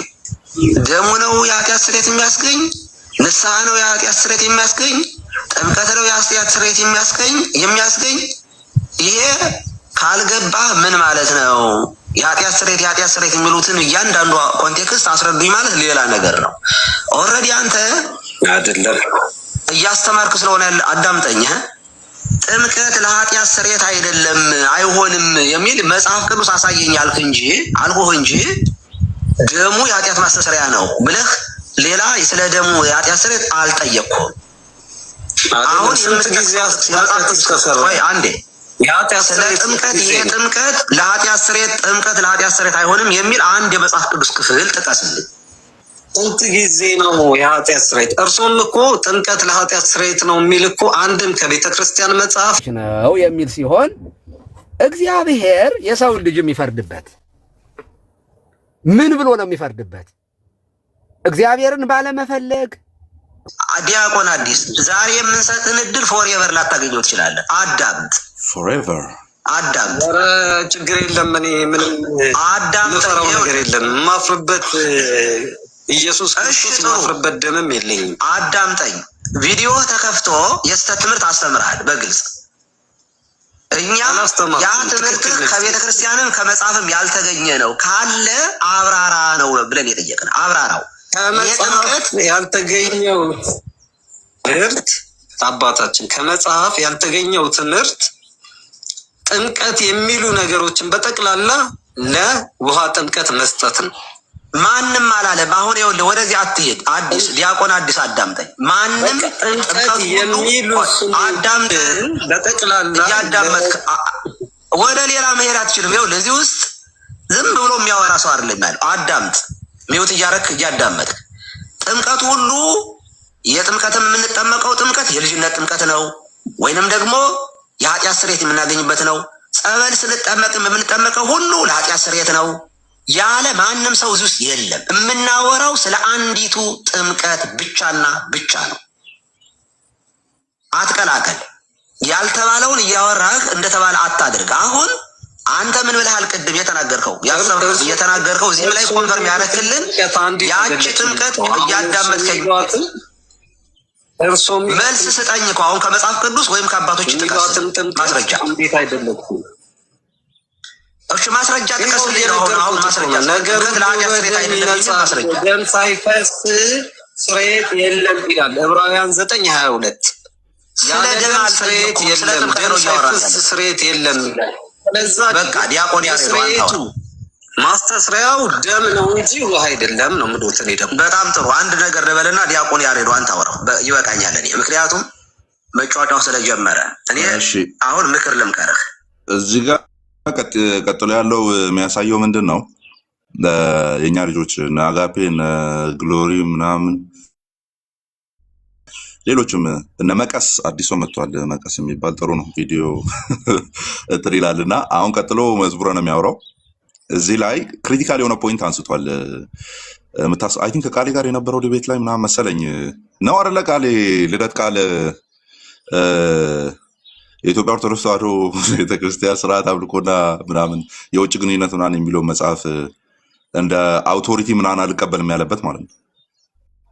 ደሙ ነው የኃጢአት ስርየት የሚያስገኝ? ንስሐ ነው የኃጢአት ስርየት የሚያስገኝ? ጥምቀት ነው የኃጢአት ስርየት የሚያስገኝ? ይሄ ካልገባህ ምን ማለት ነው? የኃጢአት ስርየት የሚሉትን እያንዳንዱ ኮንቴክስት አስረዱኝ ማለት ሌላ ነገር ነው። ኦልሬዲ አንተ አይደለም እያስተማርክ ስለሆነ አዳምጠኝ። ጥምቀት ለኃጢአት ስርየት አይደለም አይሆንም የሚል መጽሐፍ ቅዱስ አሳየኝ አልኩህ እንጂ ደሙ የኃጢአት ማስተስሪያ ነው ብለህ ሌላ ስለ ደሙ የኃጢአት ስርየት አልጠየቅኩም። አሁን አንዴ ስለ ጥምቀት ጥምቀት ለኃጢአት ስርየት አይሆንም የሚል አንድ የመጽሐፍ ቅዱስ ክፍል ጥቀስልኝ። ስንት ጊዜ ነው የኃጢአት ስርየት? እርሶም እኮ ጥምቀት ለኃጢአት ስርየት ነው የሚል እኮ አንድም ከቤተ ክርስቲያን መጽሐፍ ነው የሚል ሲሆን እግዚአብሔር የሰውን ልጅ የሚፈርድበት ምን ብሎ ነው የሚፈርድበት? እግዚአብሔርን ባለመፈለግ። ዲያቆን አዲስ ዛሬ የምንሰጥን እድል ፎሬቨር ላታገኘው ትችላለህ። አዳምጥ። ፎሬቨር አዳምጥ። ኧረ ችግር የለም። እኔ ምንም የምፈራው ነገር የለም። የማፍርበት ኢየሱስ ክርስቶስ የማፍርበት ደምም የለኝም። አዳምጠኝ። ቪዲዮ ተከፍቶ የስተት ትምህርት አስተምርሃል በግልጽ። እኛ ያ ትምህርት ከቤተ ክርስቲያንም ከመጽሐፍም ያልተገኘ ነው ካለ አብራራ ነው ብለን የጠየቅን። አብራራው። ከመጽሐፍ ያልተገኘው ትምህርት አባታችን ከመጽሐፍ ያልተገኘው ትምህርት ጥምቀት የሚሉ ነገሮችን በጠቅላላ ለውሃ ጥምቀት መስጠት ነው። ማንም አላለም። አሁን ይኸውልህ ወደዚህ አትሄድ። አዲስ ዲያቆን አዲስ አዳምጠኝ። ማንም ጥምቀት የሚሉ አዳምጥ። በጠቅላላ እያዳመጥክ ወደ ሌላ መሄድ አትችልም። ይኸውልህ እዚህ ውስጥ ዝም ብሎ የሚያወራ ሰው አይደለም ያለው። አዳምጥ። ሚውት እያረክ እያዳመጥክ ጥምቀቱ ሁሉ የጥምቀትም የምንጠመቀው ጥምቀት የልጅነት ጥምቀት ነው ወይንም ደግሞ የኃጢአት ስርየት የምናገኝበት ነው። ጸበል ስንጠመቅም የምንጠመቀው ሁሉ ለኃጢአት ስርየት ነው ያለ ማንም ሰው እዚህ ውስጥ የለም። የምናወራው ስለ አንዲቱ ጥምቀት ብቻና ብቻ ነው። አትቀላቀል። ያልተባለውን እያወራህ እንደተባለ አታድርግ። አሁን አንተ ምን ብለሃል? ቅድም የተናገርከው እዚህም ላይ ኮንፈርም ያደረክልን ያቺ ጥምቀት እያዳመጥከኝ መልስ ስጠኝ እኮ አሁን ከመጽሐፍ ቅዱስ ወይም ከአባቶች ጥቀስ ማስረጃ። እሺ ማስረጃ ጥቀስልኝ ነው። አሁን ማስረጃ ነገሩ ለኃጢአት ስርየት አይደለም የሚል ማስረጃ ደም ሳይፈስ ስርየት የለም ይላል ዕብራውያን 9:22 ስለ ደም ስርየት የለም ደም ሳይፈስ ስርየት የለም ይላል። ስለዛ በቃ ዲያቆን ያስረየቱ ማስተስሪያው ደም ነው እንጂ ውሃ አይደለም ነው ምዶት ነው። ደም በጣም ጥሩ አንድ ነገር ልበልና ዲያቆን ያሬዶ አንተ አወራው ይበቃኛል። እኔ ምክንያቱም መጫወቻው ስለጀመረ እኔ አሁን ምክር ልምከርህ። እዚህ ጋር ቀጥሎ ያለው የሚያሳየው ምንድን ነው? የኛ ልጆች አጋፔ ግሎሪ ምናምን ሌሎችም እነ መቀስ አዲስ መጥቷል። መቀስ የሚባል ጥሩ ነው ቪዲዮ እንትን ይላልና አሁን ቀጥሎ መዝሙረ ነው የሚያወራው። እዚህ ላይ ክሪቲካል የሆነ ፖይንት አንስቷል። አይ ቲንክ ቃሌ ጋር የነበረው ዲቤት ላይ ምናምን መሰለኝ ነው አይደለ? ቃሌ ልደት ቃል የኢትዮጵያ ኦርቶዶክስ ተዋሕዶ ቤተክርስቲያን ስርዓት አምልኮና ምናምን የውጭ ግንኙነት ምናምን የሚለው መጽሐፍ እንደ አውቶሪቲ ምናምን አልቀበልም ያለበት ማለት ነው።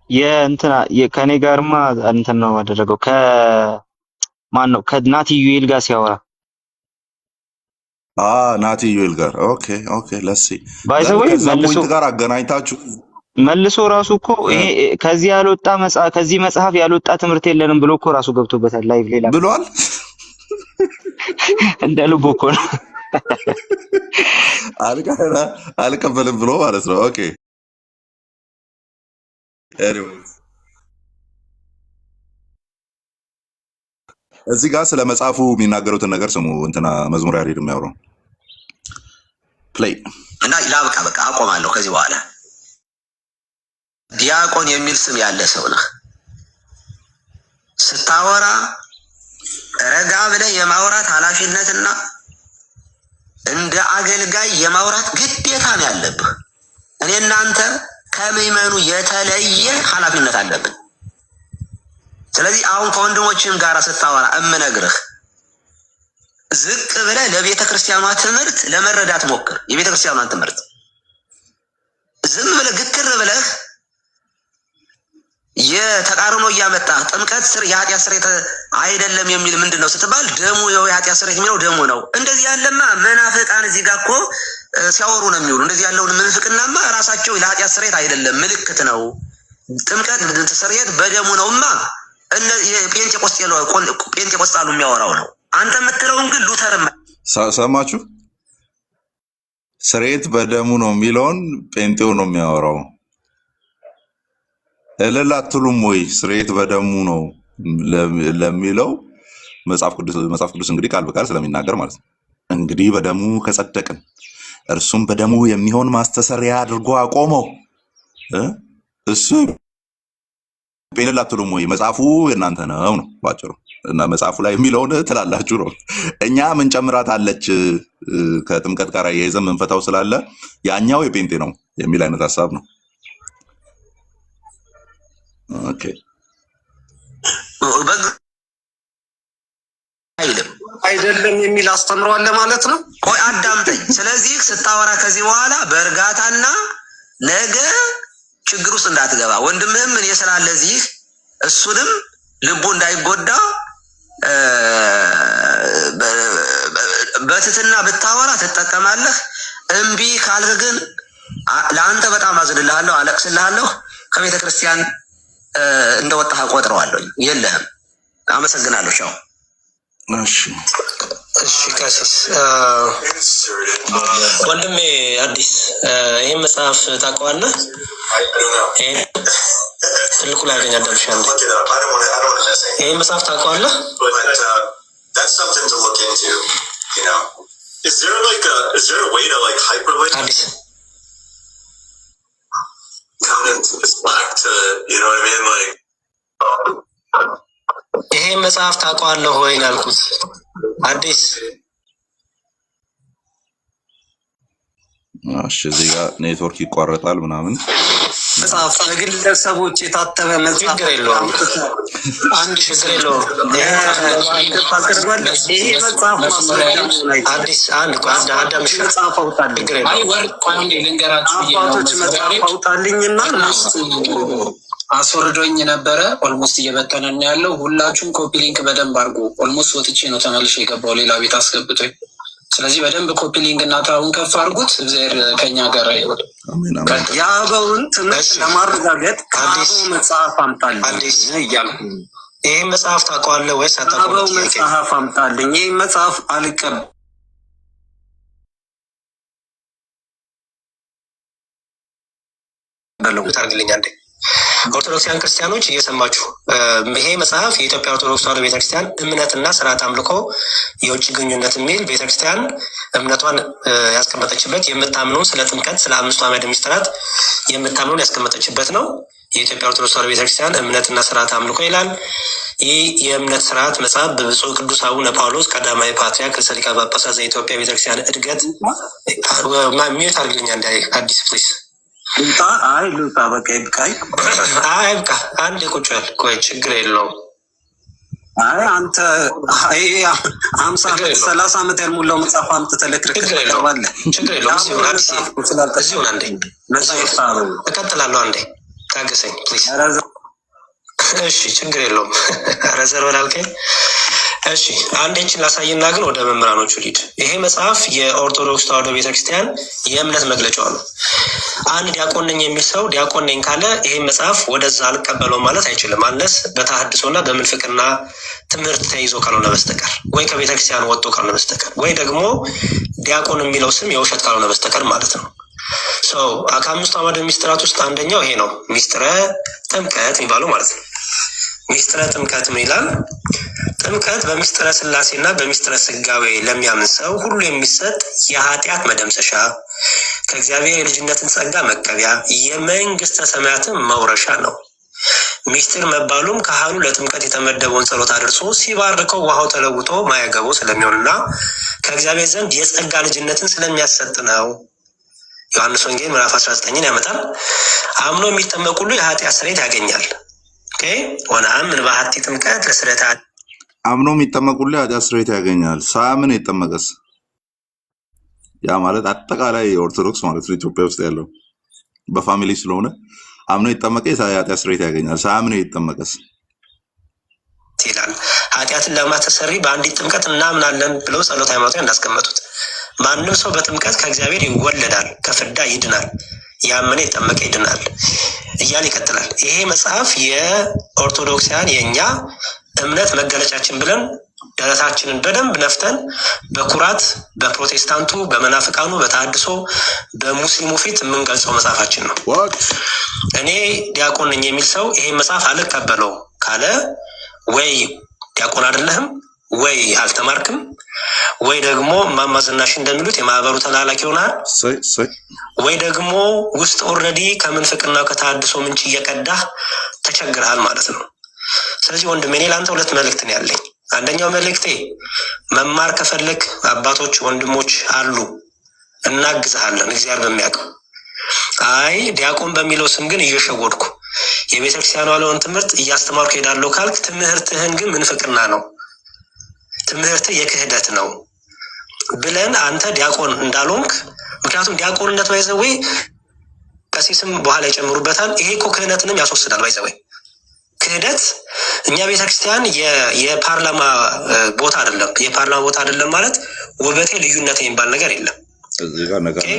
የእንትና ከኔ ጋርማ እንትን ነው ያደረገው ከማን ነው ከናቲ ዩኤል ጋር ሲያወራ ናቲ ዩኤል ጋር ኦኬ ለሲ ባይዘው መልሶ ጋር አገናኝታችሁ መልሶ ራሱ እኮ ይሄ ከዚህ ያልወጣ መጽሐፍ ከዚህ መጽሐፍ ያልወጣ ትምህርት የለንም ብሎ እኮ ራሱ ገብቶበታል። ላይቭ ሌላ ብሏል እንደ ልቦ እኮ ነው አልቀበልም ብሎ ማለት ነው። ኦኬ እዚህ ጋር ስለ መጽሐፉ የሚናገሩትን ነገር ስሙ። እንትና መዝሙር ያሬድ የሚያወራው ፕሌይ እና ላብቃ በቃ አቆማለሁ። ከዚህ በኋላ ዲያቆን የሚል ስም ያለ ሰው ነህ። ስታወራ ረጋ ብለህ የማውራት ኃላፊነትና እንደ አገልጋይ የማውራት ግዴታ ነው ያለብህ። እኔ እናንተ ከምዕመኑ የተለየ ኃላፊነት አለብን። ስለዚህ አሁን ከወንድሞችም ጋር ስታወራ እምነግርህ ዝቅ ብለህ ለቤተ ክርስቲያኗ ትምህርት ለመረዳት ሞክር። የቤተ ክርስቲያኗን ትምህርት ዝም ብለህ ግትር ብለህ የተቃርኖ እያመጣህ ጥምቀት ስር የኃጢአት ስርየት አይደለም የሚል ምንድን ነው ስትባል ደሙ የኃጢአት ስርየት የሚለው ደሙ ነው። እንደዚህ ያለማ መናፍቃን እዚህ ጋር እኮ ሲያወሩ ነው የሚውሉ። እንደዚህ ያለውን ምንፍቅናማ ራሳቸው ለኃጢአት ስርየት አይደለም ምልክት ነው። ጥምቀት ስርየት በደሙ ነውማ ጴንጤቆስጣሉ የሚያወራው ነው። አንተ የምትለውን ግን ሉተርም ሰማችሁ። ስርየት በደሙ ነው የሚለውን ጴንጤው ነው የሚያወራው። እልል አትሉም ወይ? ስርየት በደሙ ነው ለሚለው መጽሐፍ ቅዱስ እንግዲህ ቃል በቃል ስለሚናገር ማለት ነው። እንግዲህ በደሙ ከጸደቅን እርሱም በደሙ የሚሆን ማስተሰሪያ አድርጎ አቆመው። እሱ እልል አትሉም ወይ? መጽሐፉ የእናንተ ነው ነው ባጭሩ። እና መጽሐፉ ላይ የሚለውን ትላላችሁ ነው። እኛ ምን ጨምራት አለች ከጥምቀት ጋር የይዘን መንፈታው ስላለ ያኛው የጴንጤ ነው የሚል አይነት ሐሳብ ነው። ኦኬ አይደለም የሚል አስተምሯል ማለት ነው። ቆይ አዳምጠኝ። ስለዚህ ስታወራ ከዚህ በኋላ በእርጋታና ነገ ችግር ውስጥ እንዳትገባ ወንድምህም እኔ ስላለዚህ እሱንም ልቡ እንዳይጎዳ በትትና ብታወራ ትጠቀማለህ። እምቢ ካልህ ግን ለአንተ በጣም አዝንልሃለሁ፣ አለቅስልሃለሁ። ከቤተ ክርስቲያን እንደወጣህ ቆጥረዋለሁ። የለህም። አመሰግናለሁ። ቻው። እሺ ቀሲስ ወንድሜ አዲስ ይህን መጽሐፍ ታውቀዋለህ? ትልቁ ላይ ያገኛል ደርሻል። ይህን መጽሐፍ ታውቀዋለህ? አዲስ ይሄ መጽሐፍ ታውቀዋለህ ወይ ያልኩት? አዲስ እዚህ ጋር ኔትወርክ ይቋረጣል ምናምን። መጽሐፍ ለግለሰቦች የታተመ መጽሐፍ የለውም። አንድ ችግር የለውም። ይሄ መጽሐፍ አዲስ አዳምሽ መጽሐፍ አውጣልኝ። አባቶች መጽሐፍ አውጣልኝና አስወርዶኝ ነበረ። ኦልሞስት እየበተነን ያለው ሁላችሁም ኮፒ ሊንክ በደንብ አድርጉ። ኦልሞስት ወጥቼ ነው ተመልሼ የገባው ሌላ ቤት አስገብቶኝ። ስለዚህ በደንብ ኮፒ ሊንክ እና ታውን ከፍ አድርጉት። እግዚአብሔር ከኛ ጋር ይሁን። አሜን አሜን። የአበውን ትምህርት ለማረጋገጥ ከአበው መጽሐፍ አምጣልኝ እያልኩ ይህ መጽሐፍ ታውቀዋለህ ወይስ አታውቀውም? አበው መጽሐፍ አምጣልኝ። ይህ መጽሐፍ አልቀበለውም። ታርግልኝ አንዴ። ኦርቶዶክሳውያን ክርስቲያኖች እየሰማችሁ፣ ይሄ መጽሐፍ የኢትዮጵያ ኦርቶዶክስ ተዋሕዶ ቤተክርስቲያን እምነትና ስርዓት አምልኮ የውጭ ግንኙነት የሚል ቤተክርስቲያን እምነቷን ያስቀመጠችበት የምታምነውን ስለ ጥምቀት፣ ስለ 5ቱ አዕማደ ምስጢራት የምታምነውን ያስቀመጠችበት ነው። የኢትዮጵያ ኦርቶዶክስ ተዋሕዶ ቤተክርስቲያን እምነትና ስርዓት አምልኮ ይላል። ይህ የእምነት ስርዓት መጽሐፍ በብፁዕ ቅዱስ አቡነ ጳውሎስ ቀዳማዊ ፓትርያርክ ርዕሰ ሊቃነ ጳጳሳት ዘኢትዮጵያ ቤተክርስቲያን እድገት ሚዩት አድርግልኝ አንዴ አዲስ ፕሊስ ልውጣ በቃ ይብቃኝ። ይብቃ አንዴ ቁጭ በል። ቆይ ችግር የለውም። አንተ 30 ዓመት ያልሞላው መጽሐፍ አምጥተህ ለክርክር ትቀርባለህ። ችግር የለውም። እዚሁን አንዴ እቀጥላለሁ። አንዴ ታገሰኝ ፕሊዝ። እሺ ችግር የለውም። ረዘር በላልከኝ። እሺ አንዴችን ላሳይና ግን ወደ መምህራኖቹ ሊድ። ይሄ መጽሐፍ የኦርቶዶክስ ተዋሕዶ ቤተክርስቲያን የእምነት መግለጫው ነው። አንድ ዲያቆን ነኝ የሚል ሰው ዲያቆን ነኝ ካለ ይሄን መጽሐፍ ወደዛ አልቀበለውም ማለት አይችልም። አንለስ በተሐድሶና በምንፍቅና ትምህርት ተይዞ ካልሆነ በስተቀር፣ ወይ ከቤተክርስቲያን ወጥቶ ካልሆነ በስተቀር፣ ወይ ደግሞ ዲያቆን የሚለው ስም የውሸት ካልሆነ በስተቀር ማለት ነው። ከ5ቱ አዕማደ ምስጢራት ውስጥ አንደኛው ይሄ ነው፣ ሚስጥረ ጥምቀት የሚባለው ማለት ነው። ሚስጥረ ጥምቀት ምን ይላል? ጥምቀት በሚስጥረ ሥላሴና በሚስጥረ ሥጋዌ ለሚያምን ሰው ሁሉ የሚሰጥ የኃጢአት መደምሰሻ፣ ከእግዚአብሔር የልጅነትን ጸጋ መቀቢያ፣ የመንግስተ ሰማያትን መውረሻ ነው። ሚስጥር መባሉም ካህኑ ለጥምቀት የተመደበውን ጸሎት አድርሶ ሲባርከው ውሃው ተለውጦ ማያገቦ ስለሚሆንና ከእግዚአብሔር ዘንድ የጸጋ ልጅነትን ስለሚያሰጥ ነው። ዮሐንስ ወንጌል ምዕራፍ 19ን ያመጣል። አምኖ የሚጠመቅ ሁሉ የኃጢአት ስርየት ያገኛል። ወነአምን በሀቲ ጥምቀት ለስርየተ አምኖ የሚጠመቅ ሁሉ የኃጢአት ስርየት ያገኛል። ሳያምን የጠመቀስ? ያ ማለት አጠቃላይ ኦርቶዶክስ ማለት ነው። ኢትዮጵያ ውስጥ ያለው በፋሚሊ ስለሆነ አምኖ የጠመቀ የኃጢአት ስርየት ያገኛል። ሳያምን የጠመቀስ ይላል። ኃጢአትን ለማስተሰሪ በአንዲት ጥምቀት እናምናለን ብለው ጸሎተ ሃይማኖት እንዳስቀመጡት ማንም ሰው በጥምቀት ከእግዚአብሔር ይወለዳል፣ ከፍዳ ይድናል፣ ያመነ የጠመቀ ይድናል እያለ ይቀጥላል። ይሄ መጽሐፍ የኦርቶዶክሳውያን የእኛ እምነት መገለጫችን ብለን ደረታችንን በደንብ ነፍተን በኩራት በፕሮቴስታንቱ፣ በመናፍቃኑ፣ በተሐድሶ፣ በሙስሊሙ ፊት የምንገልጸው መጽሐፋችን ነው። እኔ ዲያቆን ነኝ የሚል ሰው ይሄ መጽሐፍ አልቀበለው ካለ ወይ ዲያቆን አይደለህም፣ ወይ አልተማርክም፣ ወይ ደግሞ እማማ ዝናሽ እንደሚሉት የማህበሩ ተላላኪ ሆናል፣ ወይ ደግሞ ውስጥ ኦልሬዲ ከምንፍቅናው ከተሐድሶ ምንጭ እየቀዳህ ተቸግረሃል ማለት ነው። ስለዚህ ወንድሜ እኔ ለአንተ 2 መልእክት ነው ያለኝ። አንደኛው መልእክቴ መማር ከፈለግ አባቶች ወንድሞች አሉ፣ እናግዝሃለን እግዚአብሔር በሚያውቀው። አይ ዲያቆን በሚለው ስም ግን እየሸወድኩ የቤተክርስቲያኗ ያለውን ትምህርት እያስተማርኩ ሄዳለሁ ካልክ ትምህርትህን ግን ምንፍቅና ነው፣ ትምህርትህ የክህደት ነው ብለን አንተ ዲያቆን እንዳልሆንክ፣ ምክንያቱም ዲያቆንነት ባይዘወይ ቀሲስም በኋላ ይጨምሩበታል። ይሄ እኮ ክህነትንም ያስወስዳል ባይዘወይ ክህደት። እኛ ቤተክርስቲያን የፓርላማ ቦታ አይደለም። የፓርላማ ቦታ አይደለም ማለት ውበቴ ልዩነት የሚባል ነገር የለም።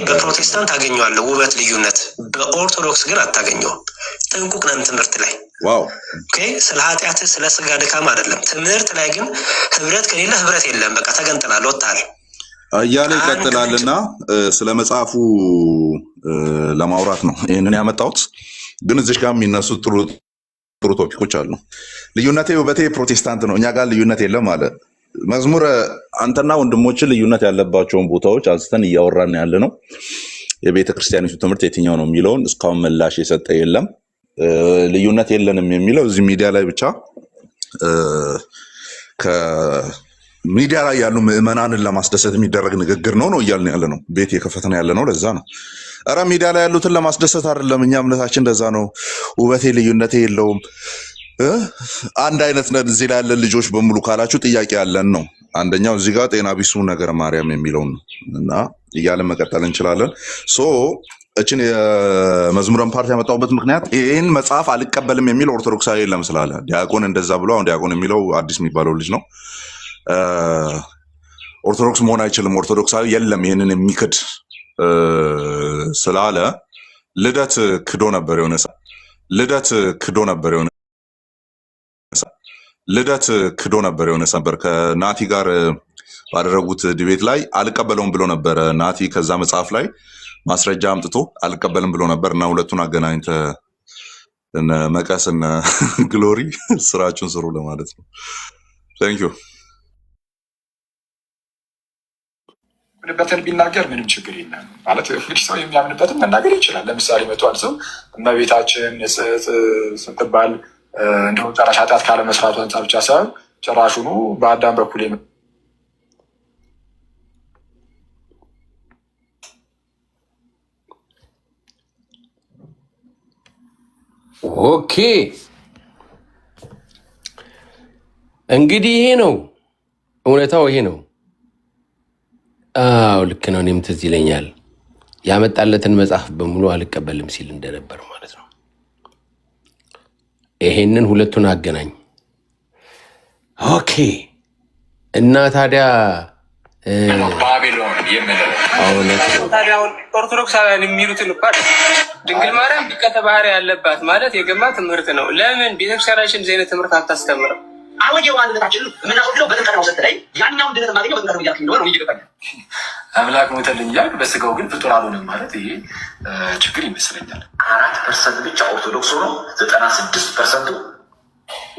በፕሮቴስታንት ታገኘዋለህ ውበት ልዩነት፣ በኦርቶዶክስ ግን አታገኘውም። ጥንቁቅ ነን ትምህርት ላይ። ስለ ኃጢአት ስለ ስጋ ድካም አይደለም። ትምህርት ላይ ግን ህብረት ከሌለ ህብረት የለም። በቃ ተገንጥላል፣ ወጣል እያለ ይቀጥላልና ስለ መጽሐፉ ለማውራት ነው ይህንን ያመጣሁት። ግን እዚህ ጋር የሚነሱት ጥሩ ቶፒኮች አሉ። ልዩነቴ ውበቴ ፕሮቴስታንት ነው፣ እኛ ጋር ልዩነት የለም አለ መዝሙር። አንተና ወንድሞችን ልዩነት ያለባቸውን ቦታዎች አንስተን እያወራን ያለ ነው። የቤተ ክርስቲያኒቱ ትምህርት የትኛው ነው የሚለውን እስካሁን ምላሽ የሰጠ የለም። ልዩነት የለንም የሚለው እዚህ ሚዲያ ላይ ብቻ ከሚዲያ ላይ ያሉ ምዕመናንን ለማስደሰት የሚደረግ ንግግር ነው እያልን ያለ ነው። ቤት የከፈትን ያለ ነው። ለዛ ነው ኧረ ሚዲያ ላይ ያሉትን ለማስደሰት አይደለም። እኛ እምነታችን እንደዛ ነው። ውበቴ ልዩነቴ የለውም፣ አንድ አይነት ነን እዚህ ላይ ያለን ልጆች በሙሉ ካላችሁ ጥያቄ ያለን ነው። አንደኛው እዚህ ጋር ጤና ቢሱ ነገር ማርያም የሚለውን ነው እና እያለን መቀጠል እንችላለን። እችን የመዝሙረን ፓርቲ ያመጣሁበት ምክንያት ይህን መጽሐፍ አልቀበልም የሚል ኦርቶዶክሳዊ የለም ስላለ ዲያቆን እንደዛ ብሎ አሁን ዲያቆን የሚለው አዲስ የሚባለው ልጅ ነው። ኦርቶዶክስ መሆን አይችልም፣ ኦርቶዶክሳዊ የለም ይህንን የሚክድ ስላለ ልደት ክዶ ነበር የሆነ ሰው ልደት ክዶ ነበር የሆነ ሰንበር ከናቲ ጋር ባደረጉት ዲቤት ላይ አልቀበለውም ብሎ ነበር። ናቲ ከዛ መጽሐፍ ላይ ማስረጃ አምጥቶ አልቀበልም ብሎ ነበር እና ሁለቱን አገናኝተ እነ መቀስና ግሎሪ ስራችሁን ስሩ ለማለት ነው። ታንክ ዩ በተን ቢናገር ምንም ችግር የለም ማለት እንግዲህ ሰው የሚያምንበትን መናገር ይችላል። ለምሳሌ መቷል ሰው እመቤታችን ንጽሕት ስትባል እንደው ጨራሽ ኃጢአት ካለ መስራቱ አንጻር ብቻ ሳይሆን ጭራሹኑ በአዳም በኩል ኦኬ እንግዲህ ይሄ ነው እውነታው፣ ይሄ ነው። አዎ ልክ ነው። እኔም ትዝ ይለኛል ያመጣለትን መጽሐፍ በሙሉ አልቀበልም ሲል እንደነበር ማለት ነው። ይሄንን ሁለቱን አገናኝ። ኦኬ እና ታዲያ ባቢሎን የምንለው ታዲያ ኦርቶዶክሳውያን የሚሉትን እኮ ድንግል ማርያም ሊቀተ ባህሪ ያለባት ማለት የገማ ትምህርት ነው። ለምን ቤተክርስቲያናችን እዚህ አይነት ትምህርት አታስተምርም? አሁን የዋንነታችን የምናስወግደው በጥምቀት ነው ስትለኝ ያኛውን ድነት ማገኘው በጥምቀት ነው እያልክ እንደሆነ ነው ይገባኛል። አምላክ ሞተልኝ እያልክ በስጋው ግን ፍጡር አልሆነም ማለት ይሄ ችግር ይመስለኛል። 4% ብቻ ኦርቶዶክስ ሆኖ 96%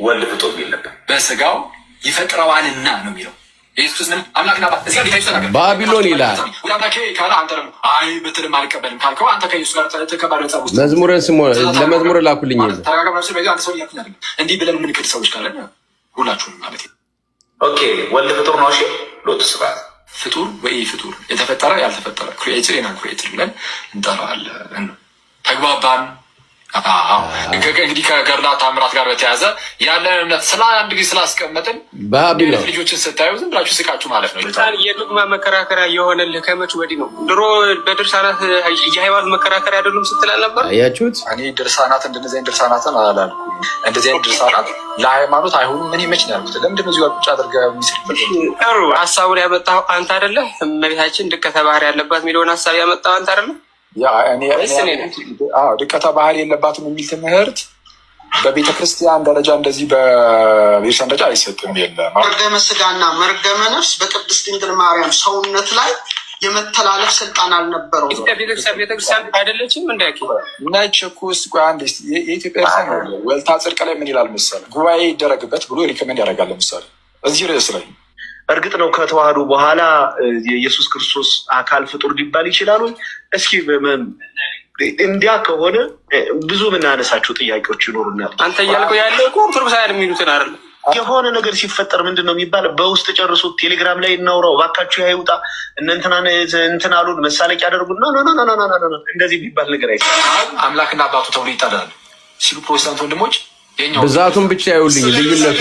ወልድ ፍጡር የለብን በስጋው ይፈጥረዋልና ነው የሚለው ኢየሱስንም አምላክና አባት እዚህ ጋር ይተናገር ባቢሎን ይላል። ወዳማኬ ካላ አንተ ደግሞ አይ በትልም አልቀበልም ካልከው አንተ ከኢየሱስ ጋር ተከባሪ ጸብ ውስጥ መዝሙርን ስሙ ለመዝሙር ላኩልኝ ይዘ ተጋጋማችሁ በዚህ አንድ ሰው ያክኛል እንዲህ ብለን የምንክድ ሰዎች ካለን ሁላችሁም ማለት ነው። ኦኬ ወልድ ፍጡር ነው። እሺ ሎት ስባት ፍጡር ወይ ፍጡር የተፈጠረ ያልተፈጠረ ክሬኤተር እና ክሬኤተር ብለን እንጠራዋለን። ተግባባን? እንግዲህ ከገድላ ታምራት ጋር በተያያዘ ያለን እምነት ስለ አንድ ጊዜ ስላስቀመጥን ባቢሎን ልጆችን ስታዩ ዝም ብላችሁ ስቃችሁ ማለት ነው። የዶግማ መከራከሪያ የሆነልህ ከመች ወዲህ ነው? ድሮ በድርሳናት የሃይማኖት መከራከሪያ አይደሉም ስትል አልነበር? አያችሁት? እኔ ድርሳናት እንደዚህ አይነት ድርሳናትን አላልኩም። እንደዚህ አይነት ድርሳናት ለሃይማኖት አይሆኑም። ምን ይመች ነው ያልኩት። ለምንድን ነው እዚህ ጋር ቁጭ አድርገህ የሚስልበት? ጥሩ ሀሳቡን ያመጣኸው አንተ አይደለህ? እመቤታችን ድቀተ ባህሪ ያለባት የሚለውን ሀሳብ ያመጣኸው አንተ አይደለህ? ድቀተ ባህሪ የለባትም የሚል ትምህርት በቤተ ክርስቲያን ደረጃ እንደዚህ በቤተክርስቲያን ደረጃ አይሰጥም። የለም መርገመ ስጋና መርገመ ነፍስ በቅድስት ድንግል ማርያም ሰውነት ላይ የመተላለፍ ስልጣን አልነበረው። ቤተክርስቲያን አይደለችም እንዳያኪ ነች እኮ ውስጥ አንድ የኢትዮጵያ ወልታ ጽድቅ ላይ ምን ይላል መሰለህ? ጉባኤ ይደረግበት ብሎ ሪኮመንድ ያደርጋል። ለምሳሌ እዚህ ርዕስ ላይ እርግጥ ነው ከተዋህዶ በኋላ የኢየሱስ ክርስቶስ አካል ፍጡር ሊባል ይችላል ወይ? እስኪ እንዲያ ከሆነ ብዙ የምናነሳቸው ጥያቄዎች ይኖሩናል። አንተ እያልከው ያለው እኮ ኦርቶዶክሳውያን የሚሉትን አይደለም። የሆነ ነገር ሲፈጠር ምንድን ነው የሚባለው? በውስጥ ጨርሶ ቴሌግራም ላይ እናውራው እባካችሁ ያይውጣ እንትን አሉን መሳለቂያ ያደርጉና እንደዚህ የሚባል ነገር አይቻልም። አምላክና አባቱ ተብሎ ይጠራል ሲሉ ፕሮቴስታንት ወንድሞች ብዛቱን ብቻ ያዩልኝ ልዩነቱ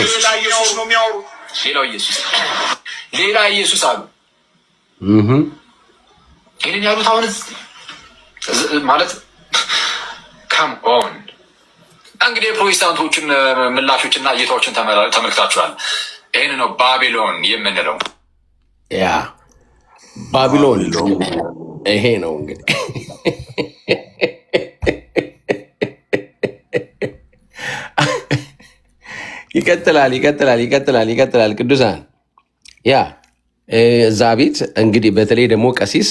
ሌላ ኢየሱስ አሉ። ይህንን ያሉት አሁን ማለት ካም ኦን እንግዲህ የፕሮቴስታንቶችን ምላሾችና እይታዎችን ተመልክታችኋል። ይህን ነው ባቢሎን የምንለው። ያ ባቢሎን ይሄ ነው እንግዲህ ይቀጥላል። ቅዱሳን ያ እዛ ቤት እንግዲህ በተለይ ደግሞ ቀሲስ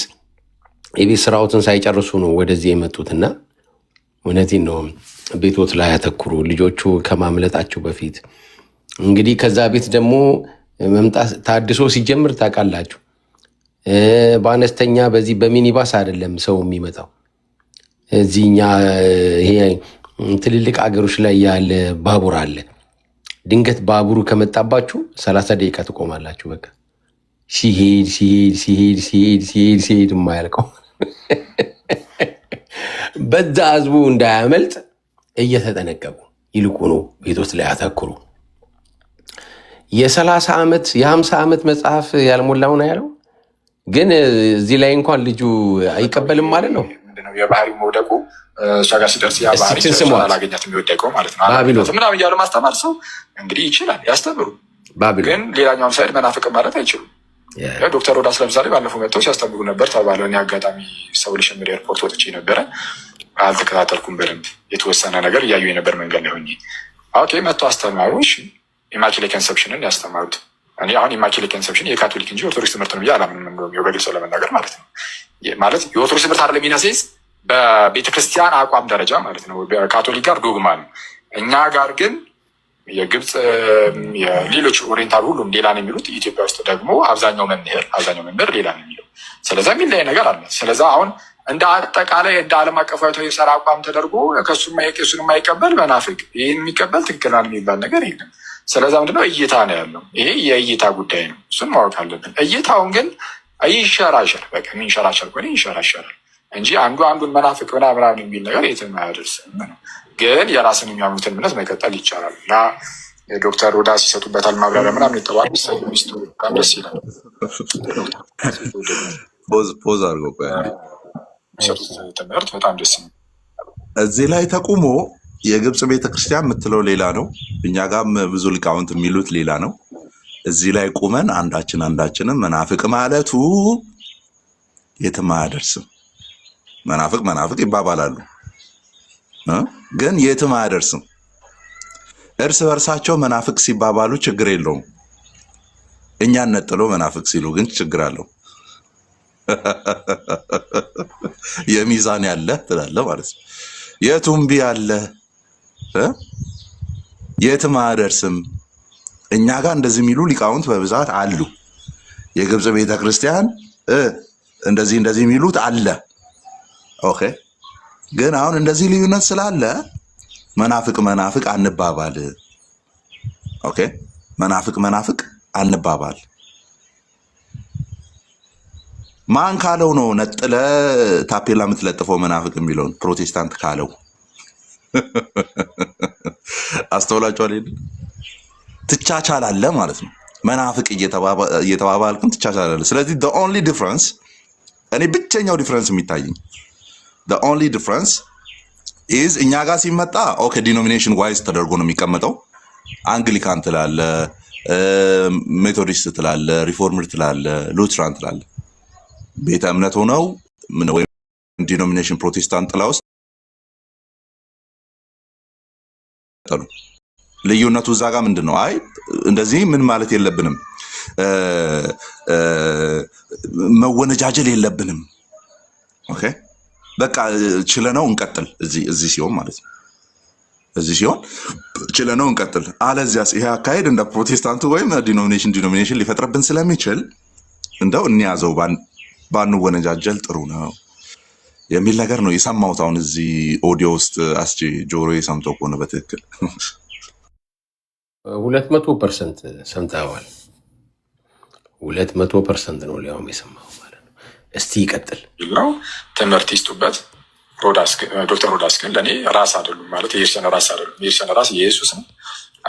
የቤት ስራዎትን ሳይጨርሱ ነው ወደዚህ የመጡትና እውነቴን ነው ቤቶት ላይ ያተኩሩ ልጆቹ ከማምለጣቸው በፊት እንግዲህ ከዛ ቤት ደግሞ መምጣት ታድሶ ሲጀምር ታውቃላችሁ፣ በአነስተኛ በዚህ በሚኒባስ አይደለም ሰው የሚመጣው። እዚህኛ ይሄ ትልልቅ አገሮች ላይ ያለ ባቡር አለ። ድንገት ባቡሩ ከመጣባችሁ 30 ደቂቃ ትቆማላችሁ። በቃ ሲሄድ የማያልቀው በዛ ህዝቡ እንዳያመልጥ እየተጠነቀቁ ይልቁኑ ቤቶች ላይ አተኩሩ። የ30 ዓመት የ50 ዓመት መጽሐፍ ያልሞላው ነው ያለው። ግን እዚህ ላይ እንኳን ልጁ አይቀበልም ማለት ነው። የባህሪ መውደቁ እሷ ጋር ሲደርስ ያ ባህሪ አላገኛት የሚወደቀው ማለት ነው። ምናምን እያሉ ማስተማር ሰው እንግዲህ ይችላል፣ ያስተምሩ። ግን ሌላኛውን ሳይድ መናፍቅ ማለት አይችሉም። ዶክተር ሮዳስ ለምሳሌ ባለፈው መጥተው ሲያስተምሩ ነበር ተባለ። እኔ አጋጣሚ ሰው ልሽምር ኤርፖርት ወጥቼ ነበረ፣ አልተከታተልኩም በደንብ የተወሰነ ነገር እያዩ ነበር መንገድ ላይ ሆኜ። ኦኬ መጥቶ አስተማሩ። ኢማኪሌ ኮንሰፕሽንን ያስተማሩት። እኔ አሁን ኢማኪሌ ኮንሰፕሽን የካቶሊክ እንጂ ኦርቶዶክስ ትምህርት ነው ብዬ አላምንም፣ በግልጽ ለመናገር ማለት ነው። ማለት የኦርቶዶክስ ትምህርት አይደለም ሚናሴስ በቤተክርስቲያን አቋም ደረጃ ማለት ነው። ካቶሊክ ጋር ዶግማ ነው፣ እኛ ጋር ግን የግብፅ የሌሎች ኦሪየንታል ሁሉም ሌላ ነው የሚሉት። ኢትዮጵያ ውስጥ ደግሞ አብዛኛው መምህር ሌላ ነው የሚለው። ስለዛ የሚለያይ ነገር አለ። ስለዛ አሁን እንደ አጠቃላይ እንደ ዓለም አቀፋዊ የሰራ አቋም ተደርጎ ከሱን የማይቀበል መናፍቅ፣ ይህን የሚቀበል ትክክል የሚባል ነገር የለም። ስለዛ ምንድነው እይታ ነው ያለው። ይሄ የእይታ ጉዳይ ነው፣ እሱን ማወቅ አለብን። እይታውን ግን ይንሸራሸር፣ በቃ የሚንሸራሸር ከሆነ ይንሸራሸራል እንጂ አንዱን መናፍቅ ምናምን የሚል ነገር የትም አያደርስም ነው። ግን የራስን የሚያምኑትን እምነት መቀጠል ይቻላል እና ዶክተር ሮዳስ ይሰጡበታል ማብራሪያ ምናምን የተባሉ ሚስቱ በጣም ደስ ይላል። ፖዝ አድርጎ የሚሰጡት ትምህርት በጣም ደስ ይላል። እዚህ ላይ ተቁሞ የግብፅ ቤተክርስቲያን የምትለው ሌላ ነው፣ እኛ ጋርም ብዙ ሊቃውንት የሚሉት ሌላ ነው። እዚህ ላይ ቁመን አንዳችንም መናፍቅ ማለቱ የትም አያደርስም። መናፍቅ ይባባላሉ ግን የትም አያደርስም። እርስ በርሳቸው መናፍቅ ሲባባሉ ችግር የለውም። እኛን ነጥሎ መናፍቅ ሲሉ ግን ችግር አለው። የሚዛን ያለ ትላለህ ማለት ነው። የቱምቢ ያለ የትም አያደርስም። እኛ ጋር እንደዚህ የሚሉ ሊቃውንት በብዛት አሉ። የግብፅ ቤተክርስቲያን እንደዚህ የሚሉት አለ። ኦኬ ግን አሁን እንደዚህ ልዩነት ስላለ መናፍቅ አንባባል። ኦኬ መናፍቅ አንባባል። ማን ካለው ነው ነጥለ ታፔላ የምትለጥፈው መናፍቅ የሚለውን? ፕሮቴስታንት ካለው አስተውላችኋል? ትቻቻላለ ማለት ነው። መናፍቅ እየተባባልክም ትቻቻላለ። ስለዚህ the only difference እኔ ብቸኛው ዲፍረንስ የሚታየኝ the only difference is እኛ ጋር ሲመጣ ኦኬ ዲኖሚኔሽን ዋይዝ ተደርጎ ነው የሚቀመጠው። አንግሊካን ትላለ፣ ሜቶዲስት ትላለ፣ ሪፎርምድ ትላለ፣ ሉትራን ትላለ። ቤተ እምነት ሆነው ወይም ዲኖሚኔሽን ፕሮቴስታንት ጥላ ውስጥ ተሉ። ልዩነቱ እዛ ጋር ምንድን ነው? አይ እንደዚህ ምን ማለት የለብንም፣ መወነጃጀል የለብንም። ኦኬ በቃ ችለነው እንቀጥል። እዚህ ሲሆን ማለት ነው። እዚህ ሲሆን ችለነው እንቀጥል። አለዚያስ ይሄ አካሄድ እንደ ፕሮቴስታንቱ ወይም ዲኖሚኔሽን ሊፈጥርብን ስለሚችል እንደው እንያዘው፣ ባንወነጃጀል ጥሩ ነው የሚል ነገር ነው የሰማሁት። አሁን እዚህ ኦዲዮ ውስጥ አስቼ ጆሮ ሰምተው ከሆነ በትክክል 200% ሰምተዋል። 200% ነው ሊያውም የሰማው ማለት ነው። እስቲ ይቀጥል ነው ትምህርት ይስጡበት። ዶክተር ሮዳስ ግን ለእኔ ራስ አይደሉም ማለት የኤርሰን ራስ አይደሉም። የኤርሰን ራስ የኢየሱስ ነው።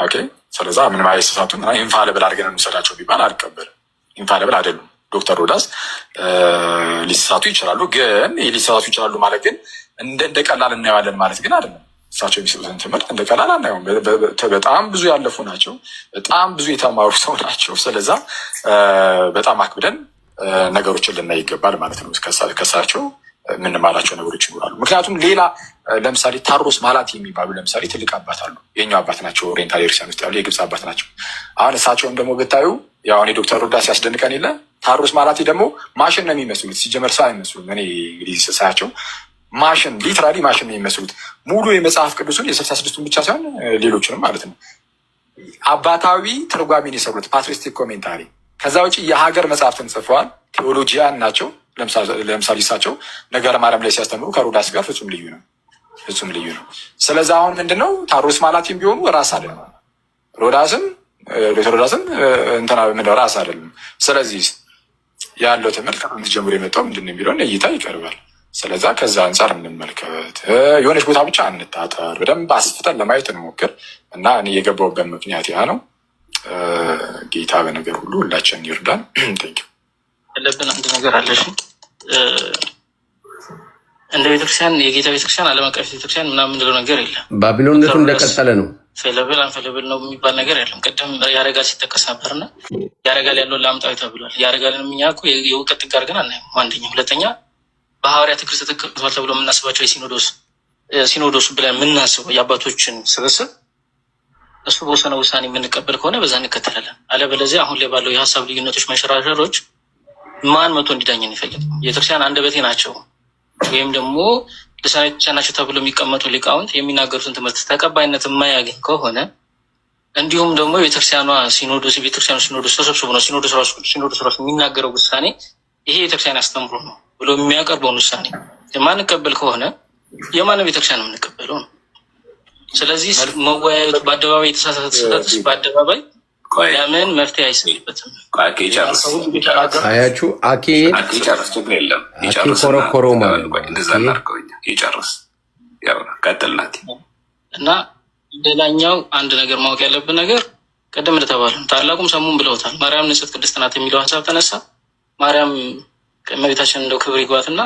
ኦኬ ስለዛ ምንም አይሰሳቱም። ኢንፋሊብል አድርገን እንውሰዳቸው ቢባል አልቀበልም። ኢንፋሊብል አይደሉም። ዶክተር ሮዳስ ሊሳሳቱ ይችላሉ። ግን ሊሳሳቱ ይችላሉ ማለት ግን እንደ ቀላል እናየዋለን ማለት ግን አይደለም። እሳቸው የሚሰጡትን ትምህርት እንደ ቀላል አናየውም። በጣም ብዙ ያለፉ ናቸው። በጣም ብዙ የተማሩ ሰው ናቸው። ስለዛ በጣም አክብደን ነገሮችን ልናይ ይገባል ማለት ነው። ከሳቸው የምንማራቸው ነገሮች ይኖራሉ። ምክንያቱም ሌላ ለምሳሌ ታሮስ ማላቲ የሚባሉ ለምሳሌ ትልቅ አባት አሉ። የኛው አባት ናቸው። ኦሪየንታል ቤተክርስቲያን ውስጥ ያሉ የግብፅ አባት ናቸው። አሁን እሳቸውም ደግሞ ብታዩ ያው እኔ ዶክተር ሮዳስ ያስደንቀን የለ ታሮስ ማላቲ ደግሞ ማሽን ነው የሚመስሉት። ሲጀመር ሰው አይመስሉም። እኔ እንግዲህ ሳያቸው ማሽን ሊትራሊ ማሽን ነው የሚመስሉት። ሙሉ የመጽሐፍ ቅዱስን የ66ቱን ብቻ ሳይሆን ሌሎችንም ማለት ነው አባታዊ ትርጓሜን የሰሩት ፓትሪስቲክ ኮሜንታሪ። ከዛ ውጭ የሀገር መጽሐፍትን ጽፈዋል። ቴዎሎጂያን ናቸው። ለምሳሌ እሳቸው ነገረ ማርያም ላይ ሲያስተምሩ ከሮዳስ ጋር ፍጹም ልዩ ነው። ስለዚህ አሁን ምንድነው ታሮስ ማላቲም ቢሆኑ ራስ አይደለም፣ ሮዳስም ዶክተር ሮዳስም እንትና ምንድነው ራስ አይደለም። ስለዚህ ያለው ትምህርት ከአንድ ጀምሮ የመጣው ምንድነው የሚለውን እይታ ይቀርባል። ስለዛ ከዛ አንጻር እንመልከት። የሆነች ቦታ ብቻ እንታጠር፣ በደንብ አስፍተን ለማየት እንሞክር እና እኔ የገባሁበት ምክንያት ያ ነው። ጌታ በነገር ሁሉ ሁላችን ይርዳን። ያለብን አንድ ነገር አለሽ። እንደ ቤተክርስቲያን የጌታ ቤተክርስቲያን ዓለም አቀፍ ቤተክርስቲያን ምናምን ምንለው ነገር የለም። ባቢሎንነቱ እንደቀጠለ ነው። ፌለብል አንፌለብል ነው የሚባል ነገር የለም። ቅድም ያረጋል ሲጠቀስ ነበርና ያረጋል ያለውን ለአምጣዊ ተብሏል። ያረጋልን እኛ እኮ የእውቀት ጥግ አድርገን አናየም። አንደኛ። ሁለተኛ በሐዋርያት እግር ተተክቷል ተብሎ የምናስባቸው ሲኖዶስ ብለን የምናስበው የአባቶችን ስብስብ እሱ በወሰነ ውሳኔ የምንቀበል ከሆነ በዛ እንከተላለን። አለበለዚያ አሁን ላይ ባለው የሀሳብ ልዩነቶች፣ መሸራሸሮች ማን መቶ እንዲዳኘን ይፈልግ? ቤተክርስቲያን አንደበቴ ናቸው ወይም ደግሞ ልሳኖች ናቸው ተብሎ የሚቀመጡ ሊቃውንት የሚናገሩትን ትምህርት ተቀባይነት የማያገኝ ከሆነ እንዲሁም ደግሞ የቤተክርስቲያኗ ሲኖዶስ ተሰብስቦ ነው ሲኖዶስ ራሱ የሚናገረው ውሳኔ ይሄ ቤተክርስቲያን አስተምሮ ነው ብሎ የሚያቀርበውን ውሳኔ የማንቀበል ከሆነ የማን ቤተክርስቲያን የምንቀበለው ነው? ስለዚህ መወያየቱ በአደባባይ የተሳሳተ ስህተትስ በአደባባይ ለምን መፍትሄ አይሰጥበትም? አያችሁ አኬ ጨርስ፣ ችግር የለም ኮረኮሮ ማለት እንደዛ እናድርገው። ይጨርስ ቀጥል ናት። እና ሌላኛው አንድ ነገር ማወቅ ያለብን ነገር ቅድም እንደተባለ ታላቁም ሰሙን ብለውታል። ማርያም ንጽሕት ቅድስት ናት የሚለው ሀሳብ ተነሳ። ማርያም እመቤታችን እንደው ክብር ይግባትና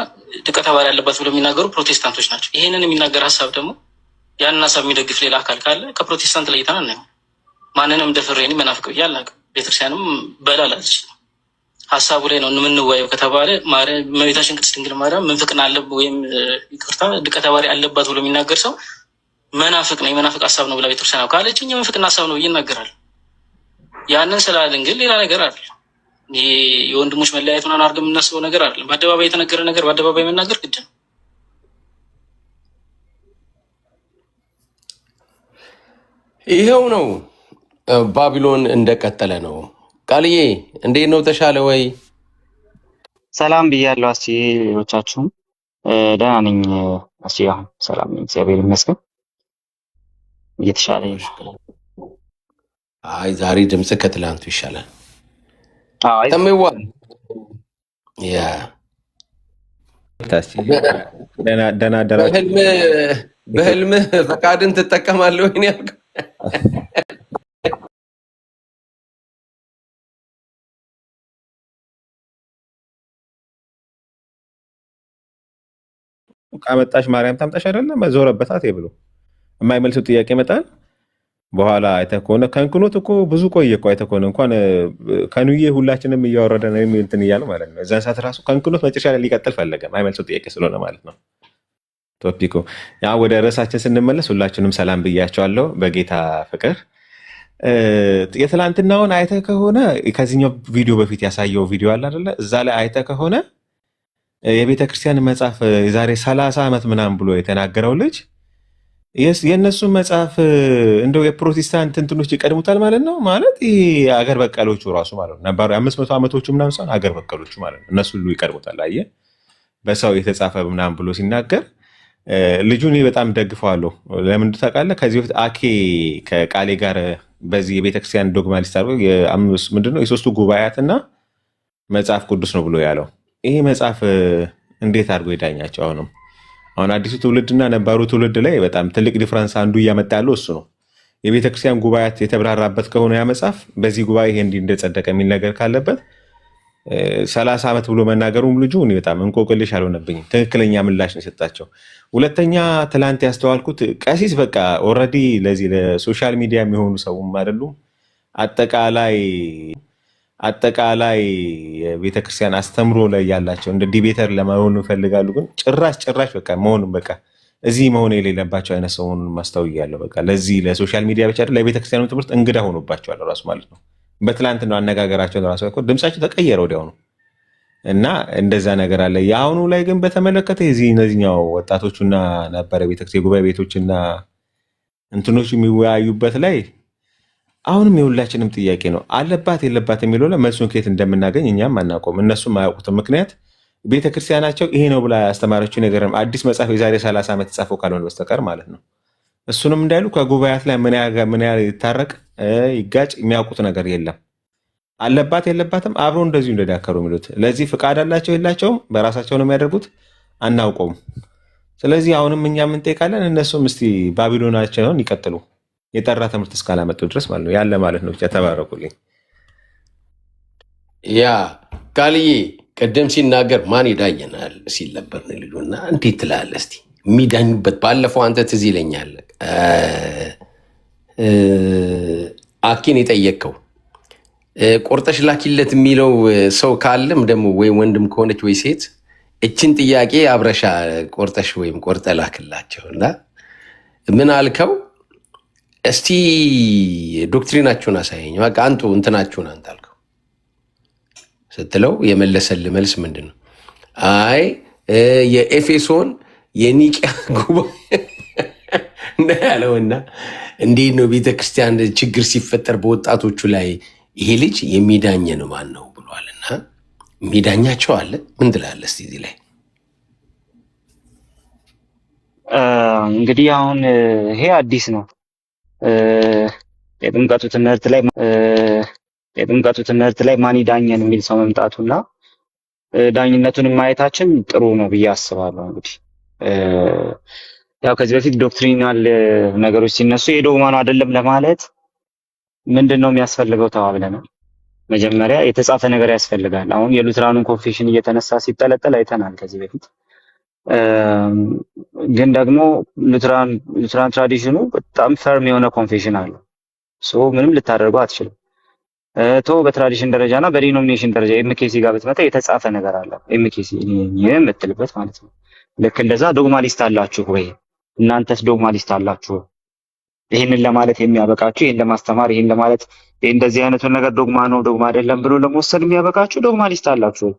ድቀተ ባህሪ ያለባት ብለው የሚናገሩ ፕሮቴስታንቶች ናቸው። ይሄንን የሚናገር ሀሳብ ደግሞ ያንን ሀሳብ የሚደግፍ ሌላ አካል ካለ ከፕሮቴስታንት ለይተን አናየው። ማንንም ደፍሬ መናፍቅ ብዬ አልናቅም። ቤተክርስቲያንም በላላለች ሀሳቡ ላይ ነው የምንወያየው ከተባለ እመቤታችን ቅድስት ድንግል ማርያም ምንፍቅና አለብ ወይም ይቅርታ ድቀተ ባህሪ አለባት ብሎ የሚናገር ሰው መናፍቅ ነው፣ የመናፍቅ ሀሳብ ነው ብላ ቤተክርስቲያን ካለችኝ የምንፍቅና ሀሳብ ነው ብዬ ይናገራል። ያንን ስላልን ግን ሌላ ነገር አለ። ይሄ የወንድሞች መለያየት ምናምን አድርገን የምናስበው ነገር አለ። በአደባባይ የተነገረ ነገር በአደባባይ መናገር ግድ ነው። ይኸው ነው። ባቢሎን እንደቀጠለ ነው። ቃልዬ እንዴት ነው? ተሻለ ወይ? ሰላም ብያለሁ። አስቼ ሌሎቻችሁም ደህና ነኝ። አስቼ አሁን ሰላም ነኝ፣ እግዚአብሔር ይመስገን እየተሻለ ነው። አይ ዛሬ ድምፅ ከትላንቱ ይሻላል። ተመዋ ያ ደህና አደራችሁ። በህልምህ ፈቃድን ትጠቀማለህ ወይ ያልከው? ካመጣሽ ማርያም ታምጣሽ አይደለም ዞረበታት ብሎ የማይመልሰው ጥያቄ ይመጣል። በኋላ አይተህ ከሆነ ከንክኖት እኮ ብዙ ቆየ እኮ አይተህ ከሆነ እንኳን ከኑዬ ሁላችንም እያወረደ ነው የሚል እንትን እያሉ ማለት ነው። እዛን ሰዓት ራሱ ከንክኖት መጨረሻ ላይ ሊቀጥል ፈለገ፣ የማይመልሰው ጥያቄ ስለሆነ ማለት ነው። ቶፒኩ ያ ወደ ርዕሳችን ስንመለስ ሁላችንም ሰላም ብያቸዋለሁ በጌታ ፍቅር። የትላንትናውን አይተህ ከሆነ ከዚህኛው ቪዲዮ በፊት ያሳየው ቪዲዮ አለ አይደለ? እዛ ላይ አይተህ ከሆነ የቤተ ክርስቲያን መጽሐፍ የዛሬ 30 ዓመት ምናምን ብሎ የተናገረው ልጅ የእነሱ መጽሐፍ እንደው የፕሮቴስታንት እንትኖች ይቀድሙታል ማለት ነው። ማለት ይሄ አገር በቀሎቹ ራሱ ማለት ነው ነባሩ 500 ዓመቶቹ ምናምን ሳይሆን አገር በቀሎቹ ማለት ነው እነሱ ሁሉ ይቀድሙታል። አየህ በሰው የተጻፈ ምናምን ብሎ ሲናገር ልጁን በጣም ደግፈዋለሁ። ለምን ታውቃለህ? ከዚህ በፊት አኬ ከቃሌ ጋር በዚህ የቤተክርስቲያን ዶግማሊስት አድርጎ ምንድነው የሶስቱ ጉባኤያትና መጽሐፍ ቅዱስ ነው ብሎ ያለው ይሄ መጽሐፍ እንዴት አድርጎ ይዳኛቸው? አሁን አዲሱ ትውልድና ነባሩ ትውልድ ላይ በጣም ትልቅ ዲፍረንስ አንዱ እያመጣ ያለው እሱ ነው። የቤተክርስቲያን ጉባኤያት የተብራራበት ከሆነ ያ መጽሐፍ በዚህ ጉባኤ ይሄ እንዲህ እንደጸደቀ የሚል ነገር ካለበት 30 ዓመት ብሎ መናገሩም ልጁ እኔ በጣም እንቆቅልሽ አልሆነብኝም። ትክክለኛ ምላሽ ነው የሰጣቸው። ሁለተኛ ትላንት ያስተዋልኩት ቀሲስ በቃ ኦልሬዲ ለዚህ ለሶሻል ሚዲያ የሚሆኑ ሰውም አይደሉም አጠቃላይ የቤተክርስቲያን አስተምሮ ላይ ያላቸው እንደ ዲቤተር ለመሆን ይፈልጋሉ። ግን ጭራሽ በቃ መሆኑን በቃ እዚህ መሆን የሌለባቸው አይነት ሰው መሆኑን ማስታወቂያለሁ። በቃ ለዚህ ለሶሻል ሚዲያ ብቻ አይደል ለቤተክርስቲያኑ ትምህርት እንግዳ ሆኖባቸዋል ራሱ ማለት ነው። በትላንት ነው አነጋገራቸውን ራሱ እኮ ድምጻቸው ተቀየረ ወዲያውኑ እና እንደዛ ነገር አለ። የአሁኑ ላይ ግን በተመለከተ እነዚህኛው ወጣቶቹና ነበረ ቤተክርስቲያን የጉባኤ ቤቶችና እንትኖች የሚወያዩበት ላይ አሁንም የሁላችንም ጥያቄ ነው። አለባት የለባት የሚለው ላይ መልሱን ከየት እንደምናገኝ እኛም አናውቀውም፣ እነሱም አያውቁትም። ምክንያት ቤተክርስቲያናቸው ይሄ ነው ብላ ያስተማረችው ነገር አዲስ መጽሐፍ የዛሬ 30 ዓመት የተጻፈው ካልሆነ በስተቀር ማለት ነው። እሱንም እንዳይሉ ከጉባኤያት ላይ ምን ያህል ይታረቅ ይጋጭ የሚያውቁት ነገር የለም። አለባት የለባትም አብረው እንደዚሁ እንደዳከሩ የሚሉት ለዚህ ፍቃድ አላቸው የላቸውም፣ በራሳቸው ነው የሚያደርጉት፣ አናውቀውም። ስለዚህ አሁንም እኛ የምንጠይቃለን፣ እነሱም እስቲ ባቢሎናቸውን ይቀጥሉ የጠራ ትምህርት እስካላመጡ ድረስ ማለት ነው። ያለ ማለት ነው። ብቻ ተባረኩልኝ። ያ ቃልዬ ቅድም ሲናገር ማን ይዳኘናል ሲል ነበር ልጁና፣ እንዴት ትላለህ እስቲ የሚዳኙበት? ባለፈው አንተ ትዝ ይለኛል አኪን የጠየቅከው ቆርጠሽ ላኪለት የሚለው ሰው ካለም ደግሞ ወይ ወንድም ከሆነች ወይ ሴት እችን ጥያቄ አብረሻ ቆርጠሽ ወይም ቆርጠ ላክላቸው እና ምን አልከው? እስቲ ዶክትሪናችሁን አሳየኝ፣ በቃ አንጡ እንትናችሁን አንተ አልከው ስትለው የመለሰል መልስ ምንድን ነው? አይ የኤፌሶን የኒቅያ ጉባኤ እና ያለውና እንዴት ነው ቤተክርስቲያን ችግር ሲፈጠር በወጣቶቹ ላይ ይሄ ልጅ የሚዳኘን ማን ነው ብሏልና የሚዳኛቸው አለ። ምን ትላለህ እስቲ እዚህ ላይ? እንግዲህ አሁን ይሄ አዲስ ነው። የጥምቀቱ ትምህርት ላይ ማን ይዳኘን የሚል ሰው መምጣቱና ዳኝነቱን ማየታችን ጥሩ ነው ብዬ አስባለሁ። እንግዲህ ያው ከዚህ በፊት ዶክትሪናል ነገሮች ሲነሱ የዶግማ ነው አይደለም ለማለት ምንድን ነው የሚያስፈልገው ተባብለናል። መጀመሪያ የተጻፈ ነገር ያስፈልጋል። አሁን የሉትራኑን ኮንፌሽን እየተነሳ ሲጠለጠል አይተናል ከዚህ በፊት። ግን ደግሞ ሉትራን ትራዲሽኑ በጣም ፈርም የሆነ ኮንፌሽን አለው። ምንም ልታደርገው አትችልም። በትራዲሽን ደረጃ እና በዲኖሚኔሽን ደረጃ ኤምኬሲ ጋር ብትመጣ የተጻፈ ነገር አለ። ኤምኬሲ የምትልበት ማለት ነው። ልክ እንደዛ ዶግማሊስት አላችሁ ወይ? እናንተስ ዶግማሊስት አላችሁ? ይህንን ለማለት የሚያበቃችሁ፣ ይህን ለማስተማር፣ ይህን ለማለት እንደዚህ አይነቱን ነገር ዶግማ ነው ዶግማ አይደለም ብሎ ለመወሰድ የሚያበቃችሁ ዶግማሊስት አላችሁ?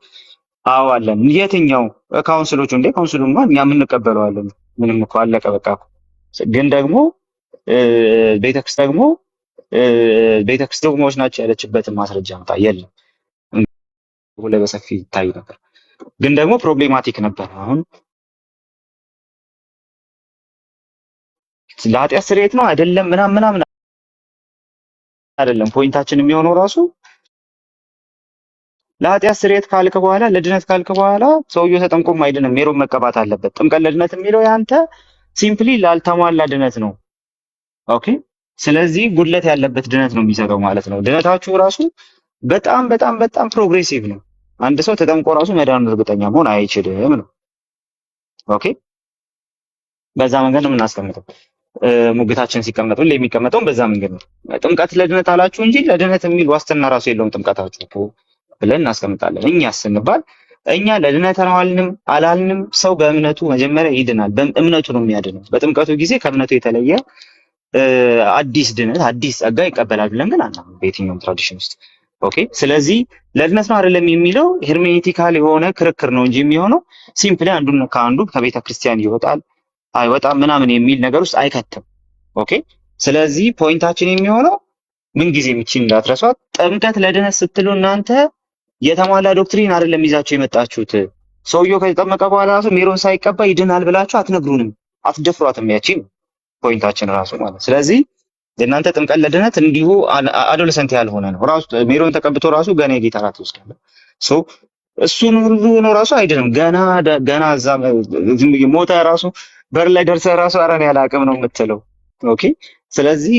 አዎ አለን። የትኛው? ካውንስሎቹ እንዴ? ካውንስሉማ እኛ የምንቀበለዋለን። ምንም እኮ አለቀ በቃ። ግን ደግሞ ቤተክርስቲያን ዶግማዎች ናቸው ያለችበትን ማስረጃ አምጣ። የለም ሁሌ በሰፊ ይታይ ነበር፣ ግን ደግሞ ፕሮብሌማቲክ ነበር። አሁን ለኃጢአት ስርየት ነው አይደለም ምናምን አይደለም። ፖይንታችን የሚሆነው ራሱ ለኃጢአት ስርየት ካልክ በኋላ ለድነት ካልክ በኋላ ሰውየው ተጠምቆም አይድንም፣ ሜሮን መቀባት አለበት። ጥምቀት ለድነት የሚለው ያንተ ሲምፕሊ ላልተሟላ ድነት ነው። ኦኬ። ስለዚህ ጉድለት ያለበት ድነት ነው የሚሰጠው ማለት ነው። ድነታችሁ ራሱ በጣም በጣም በጣም ፕሮግሬሲቭ ነው። አንድ ሰው ተጠምቆ ራሱ መዳኑን እርግጠኛ መሆን አይችልም ነው። ኦኬ። በዛ መንገድ ነው የምናስቀምጠው። ሙግታችን ሲቀመጡ የሚቀመጠውን በዛ መንገድ ነው። ጥምቀት ለድነት አላችሁ እንጂ ለድነት የሚል ዋስትና ራሱ የለውም ጥምቀታችሁ ብለን እናስቀምጣለን። እኛ ስንባል እኛ ለድነት አላልንም። ሰው በእምነቱ መጀመሪያ ይድናል። በእምነቱ ነው የሚያድነው። በጥምቀቱ ጊዜ ከእምነቱ የተለየ አዲስ ድነት አዲስ ጸጋ ይቀበላል ብለን ግን አናምንም በየትኛውም ትራዲሽን ውስጥ። ኦኬ። ስለዚህ ለድነት ነው አይደለም የሚለው ሄርሜኔቲካል የሆነ ክርክር ነው እንጂ የሚሆነው ሲምፕሊ አንዱን ከአንዱ ከቤተ ክርስቲያን ይወጣል አይወጣም ምናምን የሚል ነገር ውስጥ አይከትም። ኦኬ። ስለዚህ ፖይንታችን የሚሆነው ምን ጊዜ ምችን እንዳትረሷት፣ ጥምቀት ለድነት ስትሉ እናንተ የተሟላ ዶክትሪን አይደለም ይዛችሁ የመጣችሁት። ሰውየው ከተጠመቀ በኋላ ራሱ ሜሮን ሳይቀባ ይድናል ብላችሁ አትነግሩንም፣ አትደፍሯትም። ያቺን ፖይንታችን ራሱ ማለት። ስለዚህ የእናንተ ጥምቀት ለድነት እንዲሁ አዶለሰንት ያልሆነ ነው። ራሱ ሜሮን ተቀብቶ ራሱ ገና የጌታ ራት ይወስዳል። እሱን ሁሉ ነው ራሱ አይድንም። ገና እዛ ሞተ ራሱ በር ላይ ደርሰህ ራሱ አረን ያለ አቅም ነው የምትለው። ኦኬ። ስለዚህ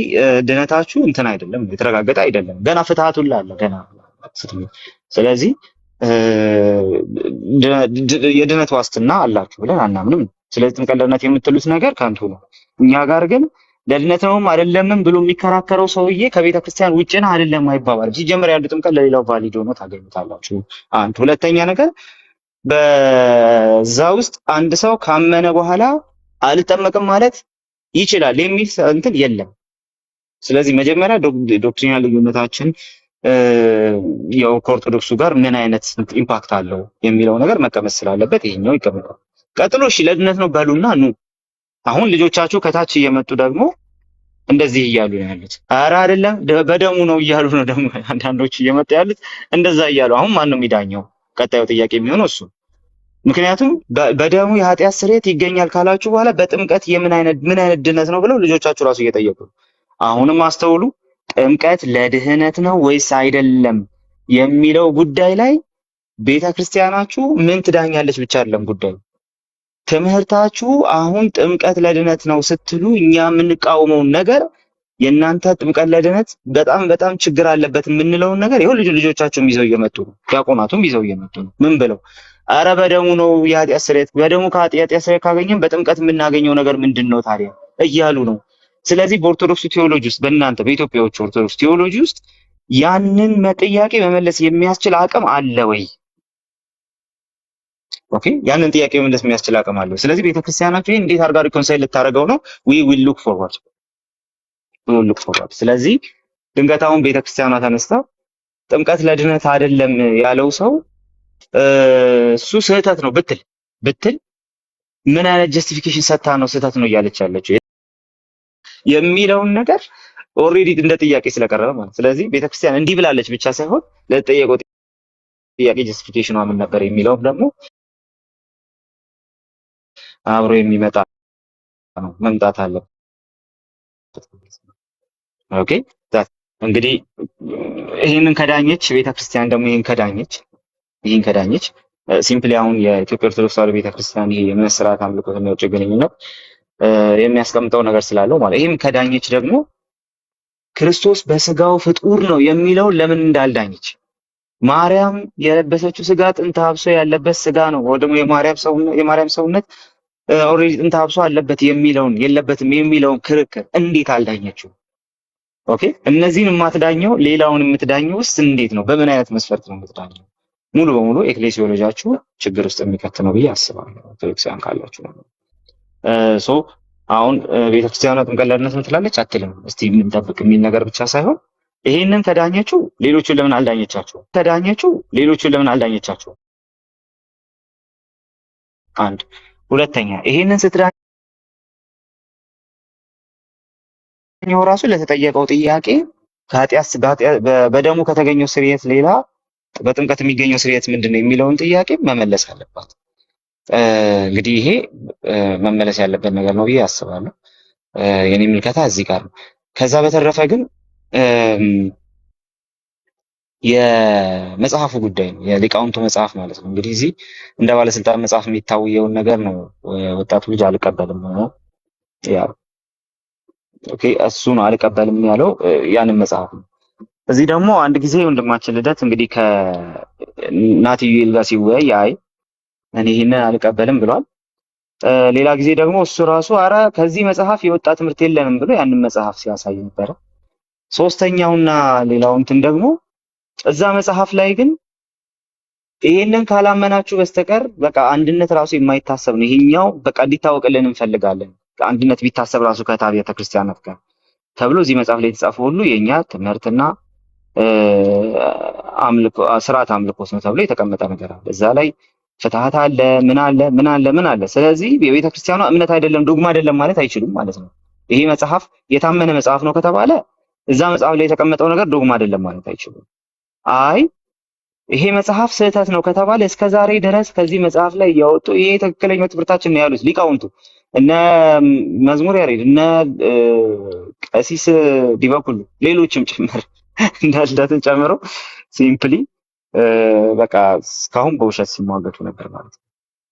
ድነታችሁ እንትን አይደለም፣ የተረጋገጠ አይደለም። ገና ፍትሃቱላ አለ ገና ስትሉ። ስለዚህ የድነት ዋስትና አላችሁ ብለን አናምንም። ስለዚህ ጥምቀት ለድነት የምትሉት ነገር ከንቱ ነው። እኛ ጋር ግን ለድነት ነውም አይደለምም ብሎ የሚከራከረው ሰውዬ ከቤተ ክርስቲያን ውጭ ነው አይደለም አይባባልም። ሲጀምር ያለው ጥምቀት ለሌላው ቫሊድ ሆኖ ታገኙታላችሁ። አንድ ሁለተኛ ነገር በዛ ውስጥ አንድ ሰው ካመነ በኋላ አልጠመቅም ማለት ይችላል የሚል እንትን የለም። ስለዚህ መጀመሪያ ዶክትሪናል ልዩነታችን ያው ከኦርቶዶክሱ ጋር ምን አይነት ኢምፓክት አለው የሚለው ነገር መቀመጥ ስላለበት ይሄኛው ይቀመጣል። ቀጥሎ እሺ ለድነት ነው በሉና ኑ። አሁን ልጆቻችሁ ከታች እየመጡ ደግሞ እንደዚህ እያሉ ነው ያሉት። ኧረ አይደለም በደሙ ነው እያሉ ነው ደግሞ አንዳንዶች እየመጡ ያሉት እንደዛ እያሉ። አሁን ማን ነው የሚዳኘው? ቀጣዩ ጥያቄ የሚሆነው እሱ። ምክንያቱም በደሙ የኃጢአት ስርየት ይገኛል ካላችሁ በኋላ በጥምቀት ምን አይነት ድነት ነው ብለው ልጆቻችሁ ራሱ እየጠየቁ ነው። አሁንም አስተውሉ። ጥምቀት ለድህነት ነው ወይስ አይደለም የሚለው ጉዳይ ላይ ቤተክርስቲያናችሁ ምን ትዳኛለች ብቻ አይደለም ጉዳዩ። ትምህርታችሁ አሁን ጥምቀት ለድነት ነው ስትሉ እኛ የምንቃወመውን ነገር የእናንተ ጥምቀት ለድነት በጣም በጣም ችግር አለበት የምንለውን ነገር ይሁን ልጆቻቸውም ይዘው እየመጡ ነው። ዲያቆናቱም ይዘው እየመጡ ነው። ምን ብለው አረ በደሙ ነው የኃጢአት ስርየት፣ በደሙ ከኃጢአት ስርየት ካገኘን በጥምቀት የምናገኘው ነገር ምንድን ነው ታዲያ እያሉ ነው። ስለዚህ በኦርቶዶክስ ቴዎሎጂ ውስጥ በእናንተ በኢትዮጵያዎች ኦርቶዶክስ ቴዎሎጂ ውስጥ ያንን ጥያቄ መመለስ የሚያስችል አቅም አለ ወይ? ኦኬ፣ ያንን ጥያቄ መመለስ የሚያስችል አቅም አለ። ስለዚህ ቤተክርስቲያናችሁ ይሄን እንዴት አድርጋ ሪኮንሳይል ልታደርገው ነው? we will look forward. ስለዚህ ድንገት አሁን ቤተክርስቲያኗ ተነስታ ጥምቀት ለድነት አይደለም ያለው ሰው እሱ ስህተት ነው ብትል ምን አይነት ጀስቲፊኬሽን ሰጥታ ነው ስህተት ነው እያለች ያለችው የሚለውን ነገር ኦልሬዲ እንደ ጥያቄ ስለቀረበ ማለት። ስለዚህ ቤተክርስቲያን እንዲህ ብላለች ብቻ ሳይሆን ለተጠየቀው ጥያቄ ጀስቲፊኬሽኗ ምን ነበር የሚለውም ደግሞ አብሮ የሚመጣ ነው መምጣት አለበት። ኦኬ እንግዲህ ይህንን ከዳኘች ቤተክርስቲያን ደግሞ ይህን ከዳኘች ሲምፕሊ አሁን የኢትዮጵያ ኦርቶዶክስ ተዋሕዶ ቤተክርስቲያን ይሄ የእምነት ስርዓት አምልኮት እና የውጭ ግንኙነት የሚያስቀምጠው ነገር ስላለው ማለት ይህም ከዳኘች ደግሞ ክርስቶስ በስጋው ፍጡር ነው የሚለው ለምን እንዳልዳኘች ማርያም የለበሰችው ስጋ ጥንተ አብሶ ያለበት ስጋ ነው ወይ ደግሞ የማርያም ሰውነት ኦልሬዲ ጥንተ አብሶ አለበት የሚለውን የለበትም የሚለውን ክርክር እንዴት አልዳኘችው? ኦኬ እነዚህን የማትዳኘው ሌላውን የምትዳኘውስ እንዴት ነው? በምን አይነት መስፈርት ነው የምትዳኘው? ሙሉ በሙሉ ኤክሌሲዮሎጂያችሁ ችግር ውስጥ የሚከት ነው ብዬ አስባለሁ። ኦርቶዶክሳውያን ካላችሁ ነው አሁን ቤተክርስቲያኗ ጥምቀት ለድነት ትላለች አትልም። እስቲ የምንጠብቅ የሚል ነገር ብቻ ሳይሆን ይሄንን ከዳኘችው ሌሎቹን ለምን አልዳኘቻቸው? አንድ ሁለተኛ ይሄንን ስትዳኘው ራሱ ለተጠየቀው ጥያቄ በደሙ ከተገኘው ስርየት ሌላ በጥምቀት የሚገኘው ስርየት ምንድነው የሚለውን ጥያቄ መመለስ አለባት። እንግዲህ ይሄ መመለስ ያለበት ነገር ነው ብዬ አስባለሁ። የኔ ምልከታ እዚህ ጋር ነው። ከዛ በተረፈ ግን የመጽሐፉ ጉዳይ ነው፣ የሊቃውንቱ መጽሐፍ ማለት ነው። እንግዲህ እዚህ እንደ ባለስልጣን መጽሐፍ የሚታወየውን ነገር ነው ወጣቱ ልጅ አልቀበልም ያው ኦኬ፣ እሱ ነው አልቀበልም ያለው ያንን መጽሐፍ ነው። እዚህ ደግሞ አንድ ጊዜ ወንድማችን ልደት እንግዲህ ከናትዩኤል ጋር ሲወያይ እኔ ይሄንን አልቀበልም ብሏል። ሌላ ጊዜ ደግሞ እሱ ራሱ አረ ከዚህ መጽሐፍ የወጣ ትምህርት የለንም ብሎ ያንን መጽሐፍ ሲያሳይ ነበረ። ሶስተኛውና ሌላው እንትን ደግሞ እዛ መጽሐፍ ላይ ግን ይሄንን ካላመናችሁ በስተቀር በቃ አንድነት ራሱ የማይታሰብ ነው፣ ይሄኛው በቃ እንዲታወቅልን እንፈልጋለን፣ አንድነት ቢታሰብ ራሱ ከአብያተ ክርስቲያናት ጋር ተብሎ እዚህ መጽሐፍ ላይ የተጻፈው ሁሉ የኛ ትምህርትና ስርዓት አምልኮት ነው ተብሎ የተቀመጠ ነገር አለ። እዛ ላይ ፍትሐት አለ፣ ምን አለ። ስለዚህ የቤተ ክርስቲያኗ እምነት አይደለም ዶግማ አይደለም ማለት አይችሉም ማለት ነው። ይሄ መጽሐፍ የታመነ መጽሐፍ ነው ከተባለ እዛ መጽሐፍ ላይ የተቀመጠው ነገር ዶግማ አይደለም ማለት አይችሉም። አይ ይሄ መጽሐፍ ስህተት ነው ከተባለ እስከዛሬ ድረስ ከዚህ መጽሐፍ ላይ ያወጡ ይሄ ትክክለኛው ትምህርታችን ነው ያሉት ሊቃውንቱ እነ መዝሙር ያሬድ እነ ቀሲስ ዲበኩሉ ሌሎችም ጭምር እንዳልዳትን ጨምሮ ሲምፕሊ በቃ እስካሁን በውሸት ሲሟገቱ ነበር ማለት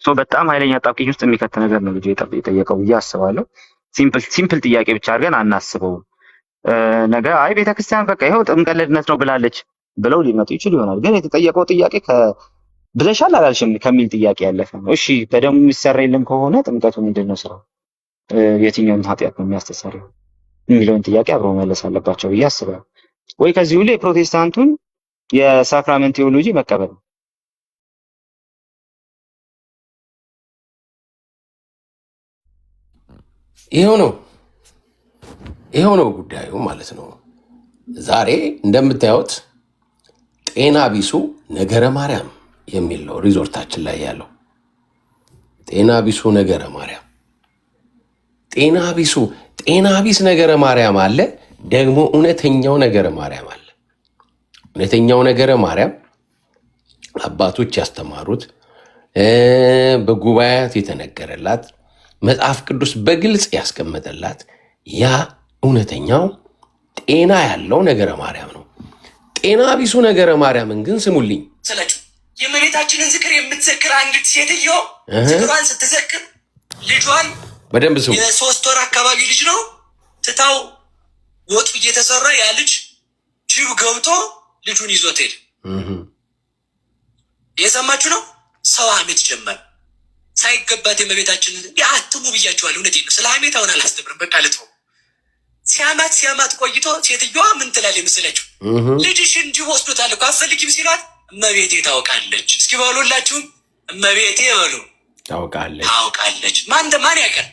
ነው። በጣም ኃይለኛ ጣብቂኝ ውስጥ የሚከት ነገር ነው ልጅ የጠየቀው ብዬ አስባለሁ። ሲምፕል ጥያቄ ብቻ አድርገን አናስበው። ነገ አይ ቤተክርስቲያን በቃ ይኸው ጥምቀት ለድነት ነው ብላለች ብለው ሊመጡ ይችሉ ይሆናል። ግን የተጠየቀው ጥያቄ ብለሻል አላልሽም ከሚል ጥያቄ ያለፈ ነው። እሺ በደሙ የሚሰራ የለም ከሆነ ጥምቀቱ ምንድን ነው ስራው? የትኛውን ኃጢአት ነው የሚያስተሰርየው የሚለውን ጥያቄ አብረው መለስ አለባቸው ብዬ አስባለሁ። ወይ ከዚህ ሁሉ የፕሮቴስታንቱን የሳክራመንት ቴዎሎጂ መቀበል ነው። ይሄው ነው ጉዳዩ ማለት ነው። ዛሬ እንደምታዩት ጤና ቢሱ ነገረ ማርያም የሚል ነው ሪዞርታችን ላይ ያለው። ጤና ቢሱ ነገረ ማርያም፣ ጤና ቢስ ነገረ ማርያም አለ፣ ደግሞ እውነተኛው ነገረ ማርያም አለ። እውነተኛው ነገረ ማርያም አባቶች ያስተማሩት በጉባኤያት የተነገረላት መጽሐፍ ቅዱስ በግልጽ ያስቀመጠላት ያ እውነተኛው ጤና ያለው ነገረ ማርያም ነው። ጤና ቢሱ ነገረ ማርያምን ግን ስሙልኝ። የእመቤታችንን ዝክር የምትዘክር አንዲት ሴትዮ ዝክሯን ስትዘክር ልጇን በደንብ ስሙ። የ3 ወር አካባቢ ልጅ ነው ትታው ወጡ እየተሰራ ያ ልጅ ጅብ ገብቶ ልጁን ይዞት ሄደ። የሰማችሁ ነው። ሰው ሐሜት ጀመረ። ሳይገባት የእመቤታችን አትሙ ብያችኋል። እውነቴን ነው። ስለ ሐሜት አሁን አላስተምርም። በቃ ልተው። ሲያማት ቆይቶ ሴትዮዋ ምን ትላለች መሰላችሁ? ልጅሽን ጅብ ወስዶታል እኮ አትፈልጊም ሲሏት እመቤቴ ታውቃለች። እስኪ በሉላችሁም እመቤቴ በሉ ታውቃለች። ማን ያውቃል?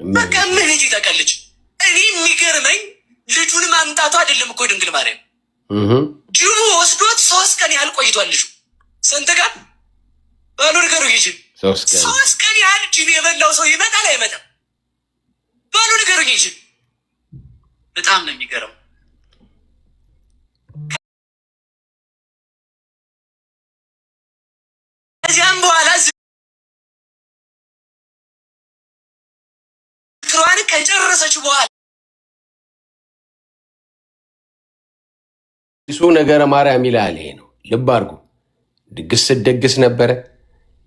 በቃ እመቤቴ ታውቃለች። እኔ የሚገርመኝ ልጁን ማምጣቱ አይደለም እኮ ድንግል ማርያም ጅቡ ወስዶት 3 ቀን ያህል ቆይቷል። ልጁ ስንት ቀን በሉ ንገሩ። ይጅ 3 ቀን ያህል ጅብ የበላው ሰው ይመጣል አይመጣም? በሉ ንገሩ። ይጅ በጣም ነው የሚገርም። ከዚያም በኋላ ዝክሯን ከጨረሰች በኋላ እሱ ነገረ ማርያም ይላል። ይሄ ነው ልብ አድርጉ። ድግስ ስትደግስ ነበረ።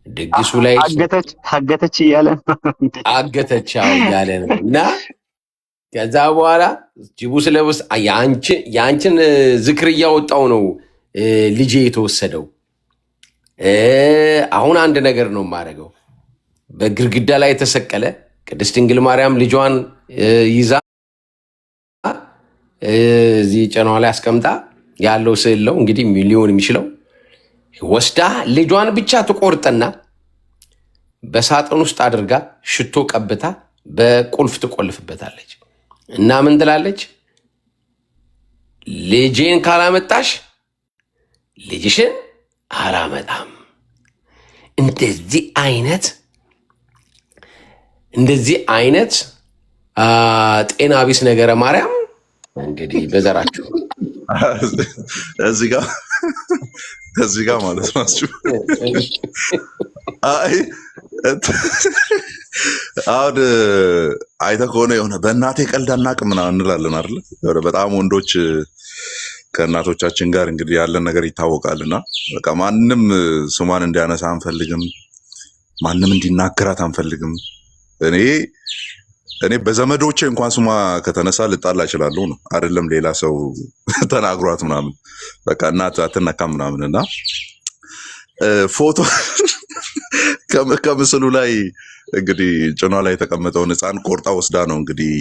ድግሱ ላይ አገተች እያለ አገተች እያለ ነው እና ከዛ በኋላ ጅቡ ስለውስ የአንችን ዝክር እያወጣው ነው ልጄ የተወሰደው። አሁን አንድ ነገር ነው የማደርገው። በግርግዳ ላይ የተሰቀለ ቅድስት ድንግል ማርያም ልጇን ይዛ እዚህ ጨኗ ላይ አስቀምጣ ያለው ስዕል ነው እንግዲህ ሊሆን የሚችለው። ወስዳ ልጇን ብቻ ትቆርጥና በሳጥን ውስጥ አድርጋ ሽቶ ቀብታ በቁልፍ ትቆልፍበታለች እና ምን ትላለች? ልጄን ካላመጣሽ ልጅሽን አላመጣም። እንደዚህ አይነት ጤና ቢስ ነገረ ማርያም እንግዲህ በዘራችሁ እዚህ ጋር ማለት ናችሁ። አሁን አይተህ ከሆነ የሆነ በእናቴ ቀልድ አናውቅም ምናምን እንላለን አይደለ? በጣም ወንዶች ከእናቶቻችን ጋር እንግዲህ ያለን ነገር ይታወቃልና በቃ ማንም ስሟን እንዲያነሳ አንፈልግም፣ ማንም እንዲናገራት አንፈልግም። እኔ በዘመዶቼ እንኳን ስሟ ከተነሳ ልጣላ እችላለሁ ነው አይደለም ሌላ ሰው ተናግሯት ምናምን በቃ እናት አትነካም ምናምን እና ፎቶ ከምስሉ ላይ እንግዲህ ጭኗ ላይ የተቀመጠውን ሕፃን ቆርጣ ወስዳ ነው እንግዲህ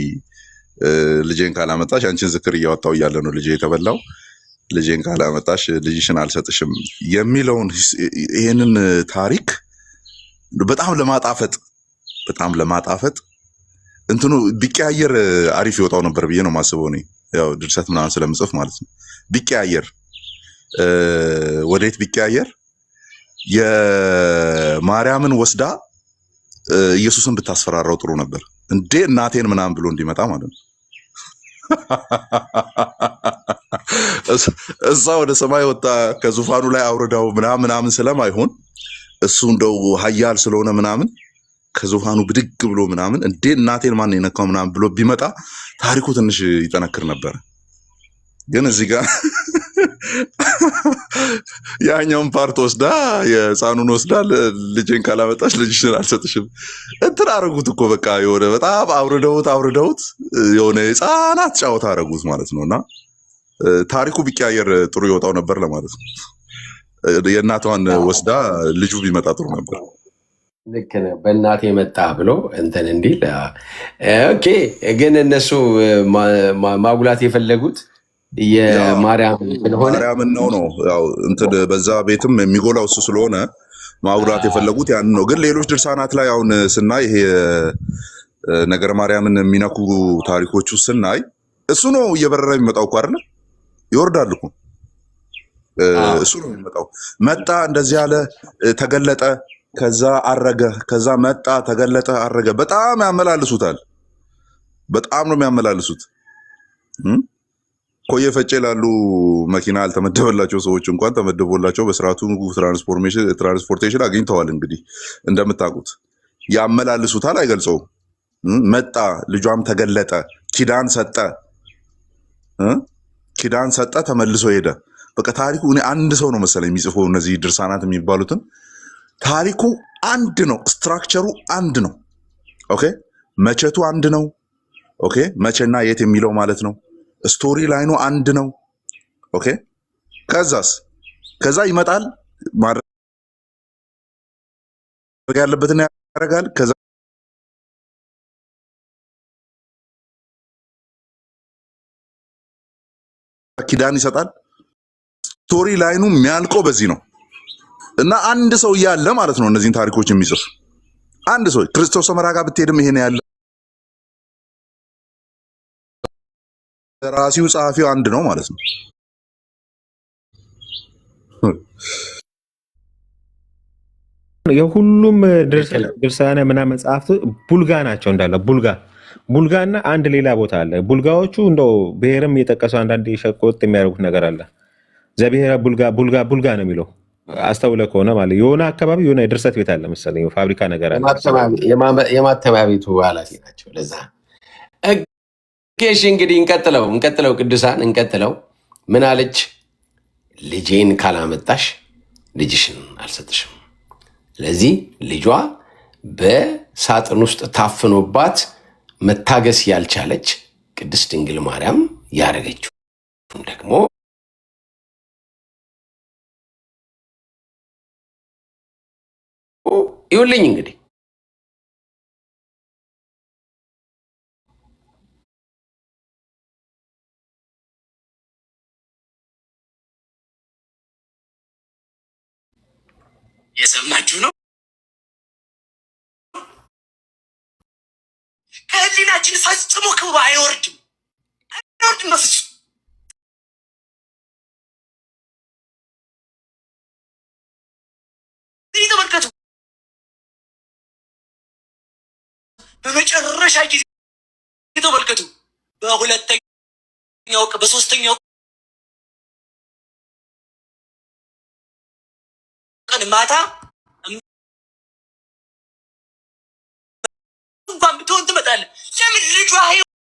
ልጄን ካላመጣሽ አንቺን ዝክር እያወጣው እያለ ነው ልጄ የተበላው፣ ልጄን ካላመጣሽ ልጅሽን አልሰጥሽም የሚለውን ይህንን ታሪክ በጣም ለማጣፈጥ እንትኑ ቢቀያየር አሪፍ ይወጣው ነበር ብዬ ነው የማስበው። እኔ ያው ድርሰት ምናምን ስለምጽፍ ማለት ነው። ቢቀያየር ወዴት ቢቀያየር የማርያምን ወስዳ ኢየሱስን ብታስፈራራው ጥሩ ነበር። እንዴ እናቴን ምናምን ብሎ እንዲመጣ ማለት ነው። እዛ ወደ ሰማይ ወጣ ከዙፋኑ ላይ አውርዳው ምናምን ስለማይሆን እሱ እንደው ኃያል ስለሆነ ምናምን ከዙፋኑ ብድግ ብሎ ምናምን እንዴ እናቴን ማን የነካው ምናምን ብሎ ቢመጣ ታሪኩ ትንሽ ይጠነክር ነበር። ግን እዚህ ጋር ያኛውን ፓርት ወስዳ የሕፃኑን ወስዳ ልጄን ካላመጣሽ ልጅሽን አልሰጥሽም እንትን አረጉት እኮ በቃ የሆነ በጣም አውርደውት የሆነ የሕፃናት ጫወታ አረጉት ማለት ነው። እና ታሪኩ ቢቀያየር ጥሩ ይወጣው ነበር ለማለት ነው። የእናቷን ወስዳ ልጁ ቢመጣ ጥሩ ነበር። ልክ ነህ። በእናቴ መጣ ብሎ እንትን እንዲል ኦኬ። ግን እነሱ ማጉላት የፈለጉት የማርያምን ስለሆነ ማርያምን ነው ያው እንትን በዛ ቤትም የሚጎላው እሱ ስለሆነ ማጉላት የፈለጉት ያን ነው። ግን ሌሎች ድርሳናት ላይ አሁን ስናይ ይሄ ነገረ ማርያምን የሚነኩ ታሪኮቹ ስናይ እሱ ነው እየበረረ የሚመጣው እኮ አይደለ? ይወርዳል እኮ እሱ ነው የሚመጣው። መጣ እንደዚህ ያለ ተገለጠ፣ ከዛ አረገ፣ ከዛ መጣ ተገለጠ፣ አረገ። በጣም ያመላልሱታል። በጣም ነው የሚያመላልሱት። ኮየ ፈጬ ላሉ መኪና ያልተመደበላቸው ሰዎች እንኳን ተመደቦላቸው በስርዓቱ ትራንስፖርቴሽን አግኝተዋል። እንግዲህ እንደምታውቁት ያመላልሱታል፣ አይገልጸውም። መጣ፣ ልጇም ተገለጠ፣ ኪዳን ሰጠ፣ ተመልሶ ሄደ። በቃ ታሪኩ እኔ አንድ ሰው ነው መሰለኝ የሚጽፈው እነዚህ ድርሳናት የሚባሉትን። ታሪኩ አንድ ነው፣ ስትራክቸሩ አንድ ነው። ኦኬ፣ መቼቱ አንድ ነው። ኦኬ፣ መቼና የት የሚለው ማለት ነው። ስቶሪ ላይኑ አንድ ነው። ኦኬ ከዛ ይመጣል ማድረግ ያለበትን ያደርጋል። ከዛ ኪዳን ይሰጣል። ስቶሪ ላይኑ የሚያልቀው በዚህ ነው እና አንድ ሰው እያለ ማለት ነው እነዚህን ታሪኮች የሚጽፍ አንድ ሰው ክርስቶስ ሰምራ ጋር ብትሄድም ይሄን ያለ ራሲው ጸሐፊው አንድ ነው ማለት ነው። የሁሉም ድርሳነ ምናምን መጽሐፍት ቡልጋ ናቸው እንዳለ ቡልጋና አንድ ሌላ ቦታ አለ። ቡልጋዎቹ እንደው ብሔርም የጠቀሱ አንዳንድ ሸቆጥ የሚያደርጉት ነገር አለ። ዘብሔረ ቡልጋ ነው የሚለው አስተውለ ከሆነ ማለት የሆነ አካባቢ የሆነ የድርሰት ቤት አለ መሰለኝ ፋብሪካ ነገር አለ። የማተሚያ ቤቱ ኃላፊ ናቸው። ለዛ እሺ እንግዲህ እንቀጥለው ቅዱሳን እንቀጥለው። ምን አለች? ልጄን ካላመጣሽ ልጅሽን አልሰጥሽም። ስለዚህ ልጇ በሳጥን ውስጥ ታፍኖባት መታገስ ያልቻለች ቅድስት ድንግል ማርያም ያደረገችው ደግሞ ይኸውልኝ እንግዲህ የሰማችሁ ነው። ከህሊናችን ፈጽሞ ክብሩ አይወርድም በፍጹም። ይህ ተመልከቱ። በመጨረሻ ጊዜ ተመልከቱ። በሶስተኛው ቀን ማታ እንኳን ብትሆን ትመጣለህ። ለምን? ልጇ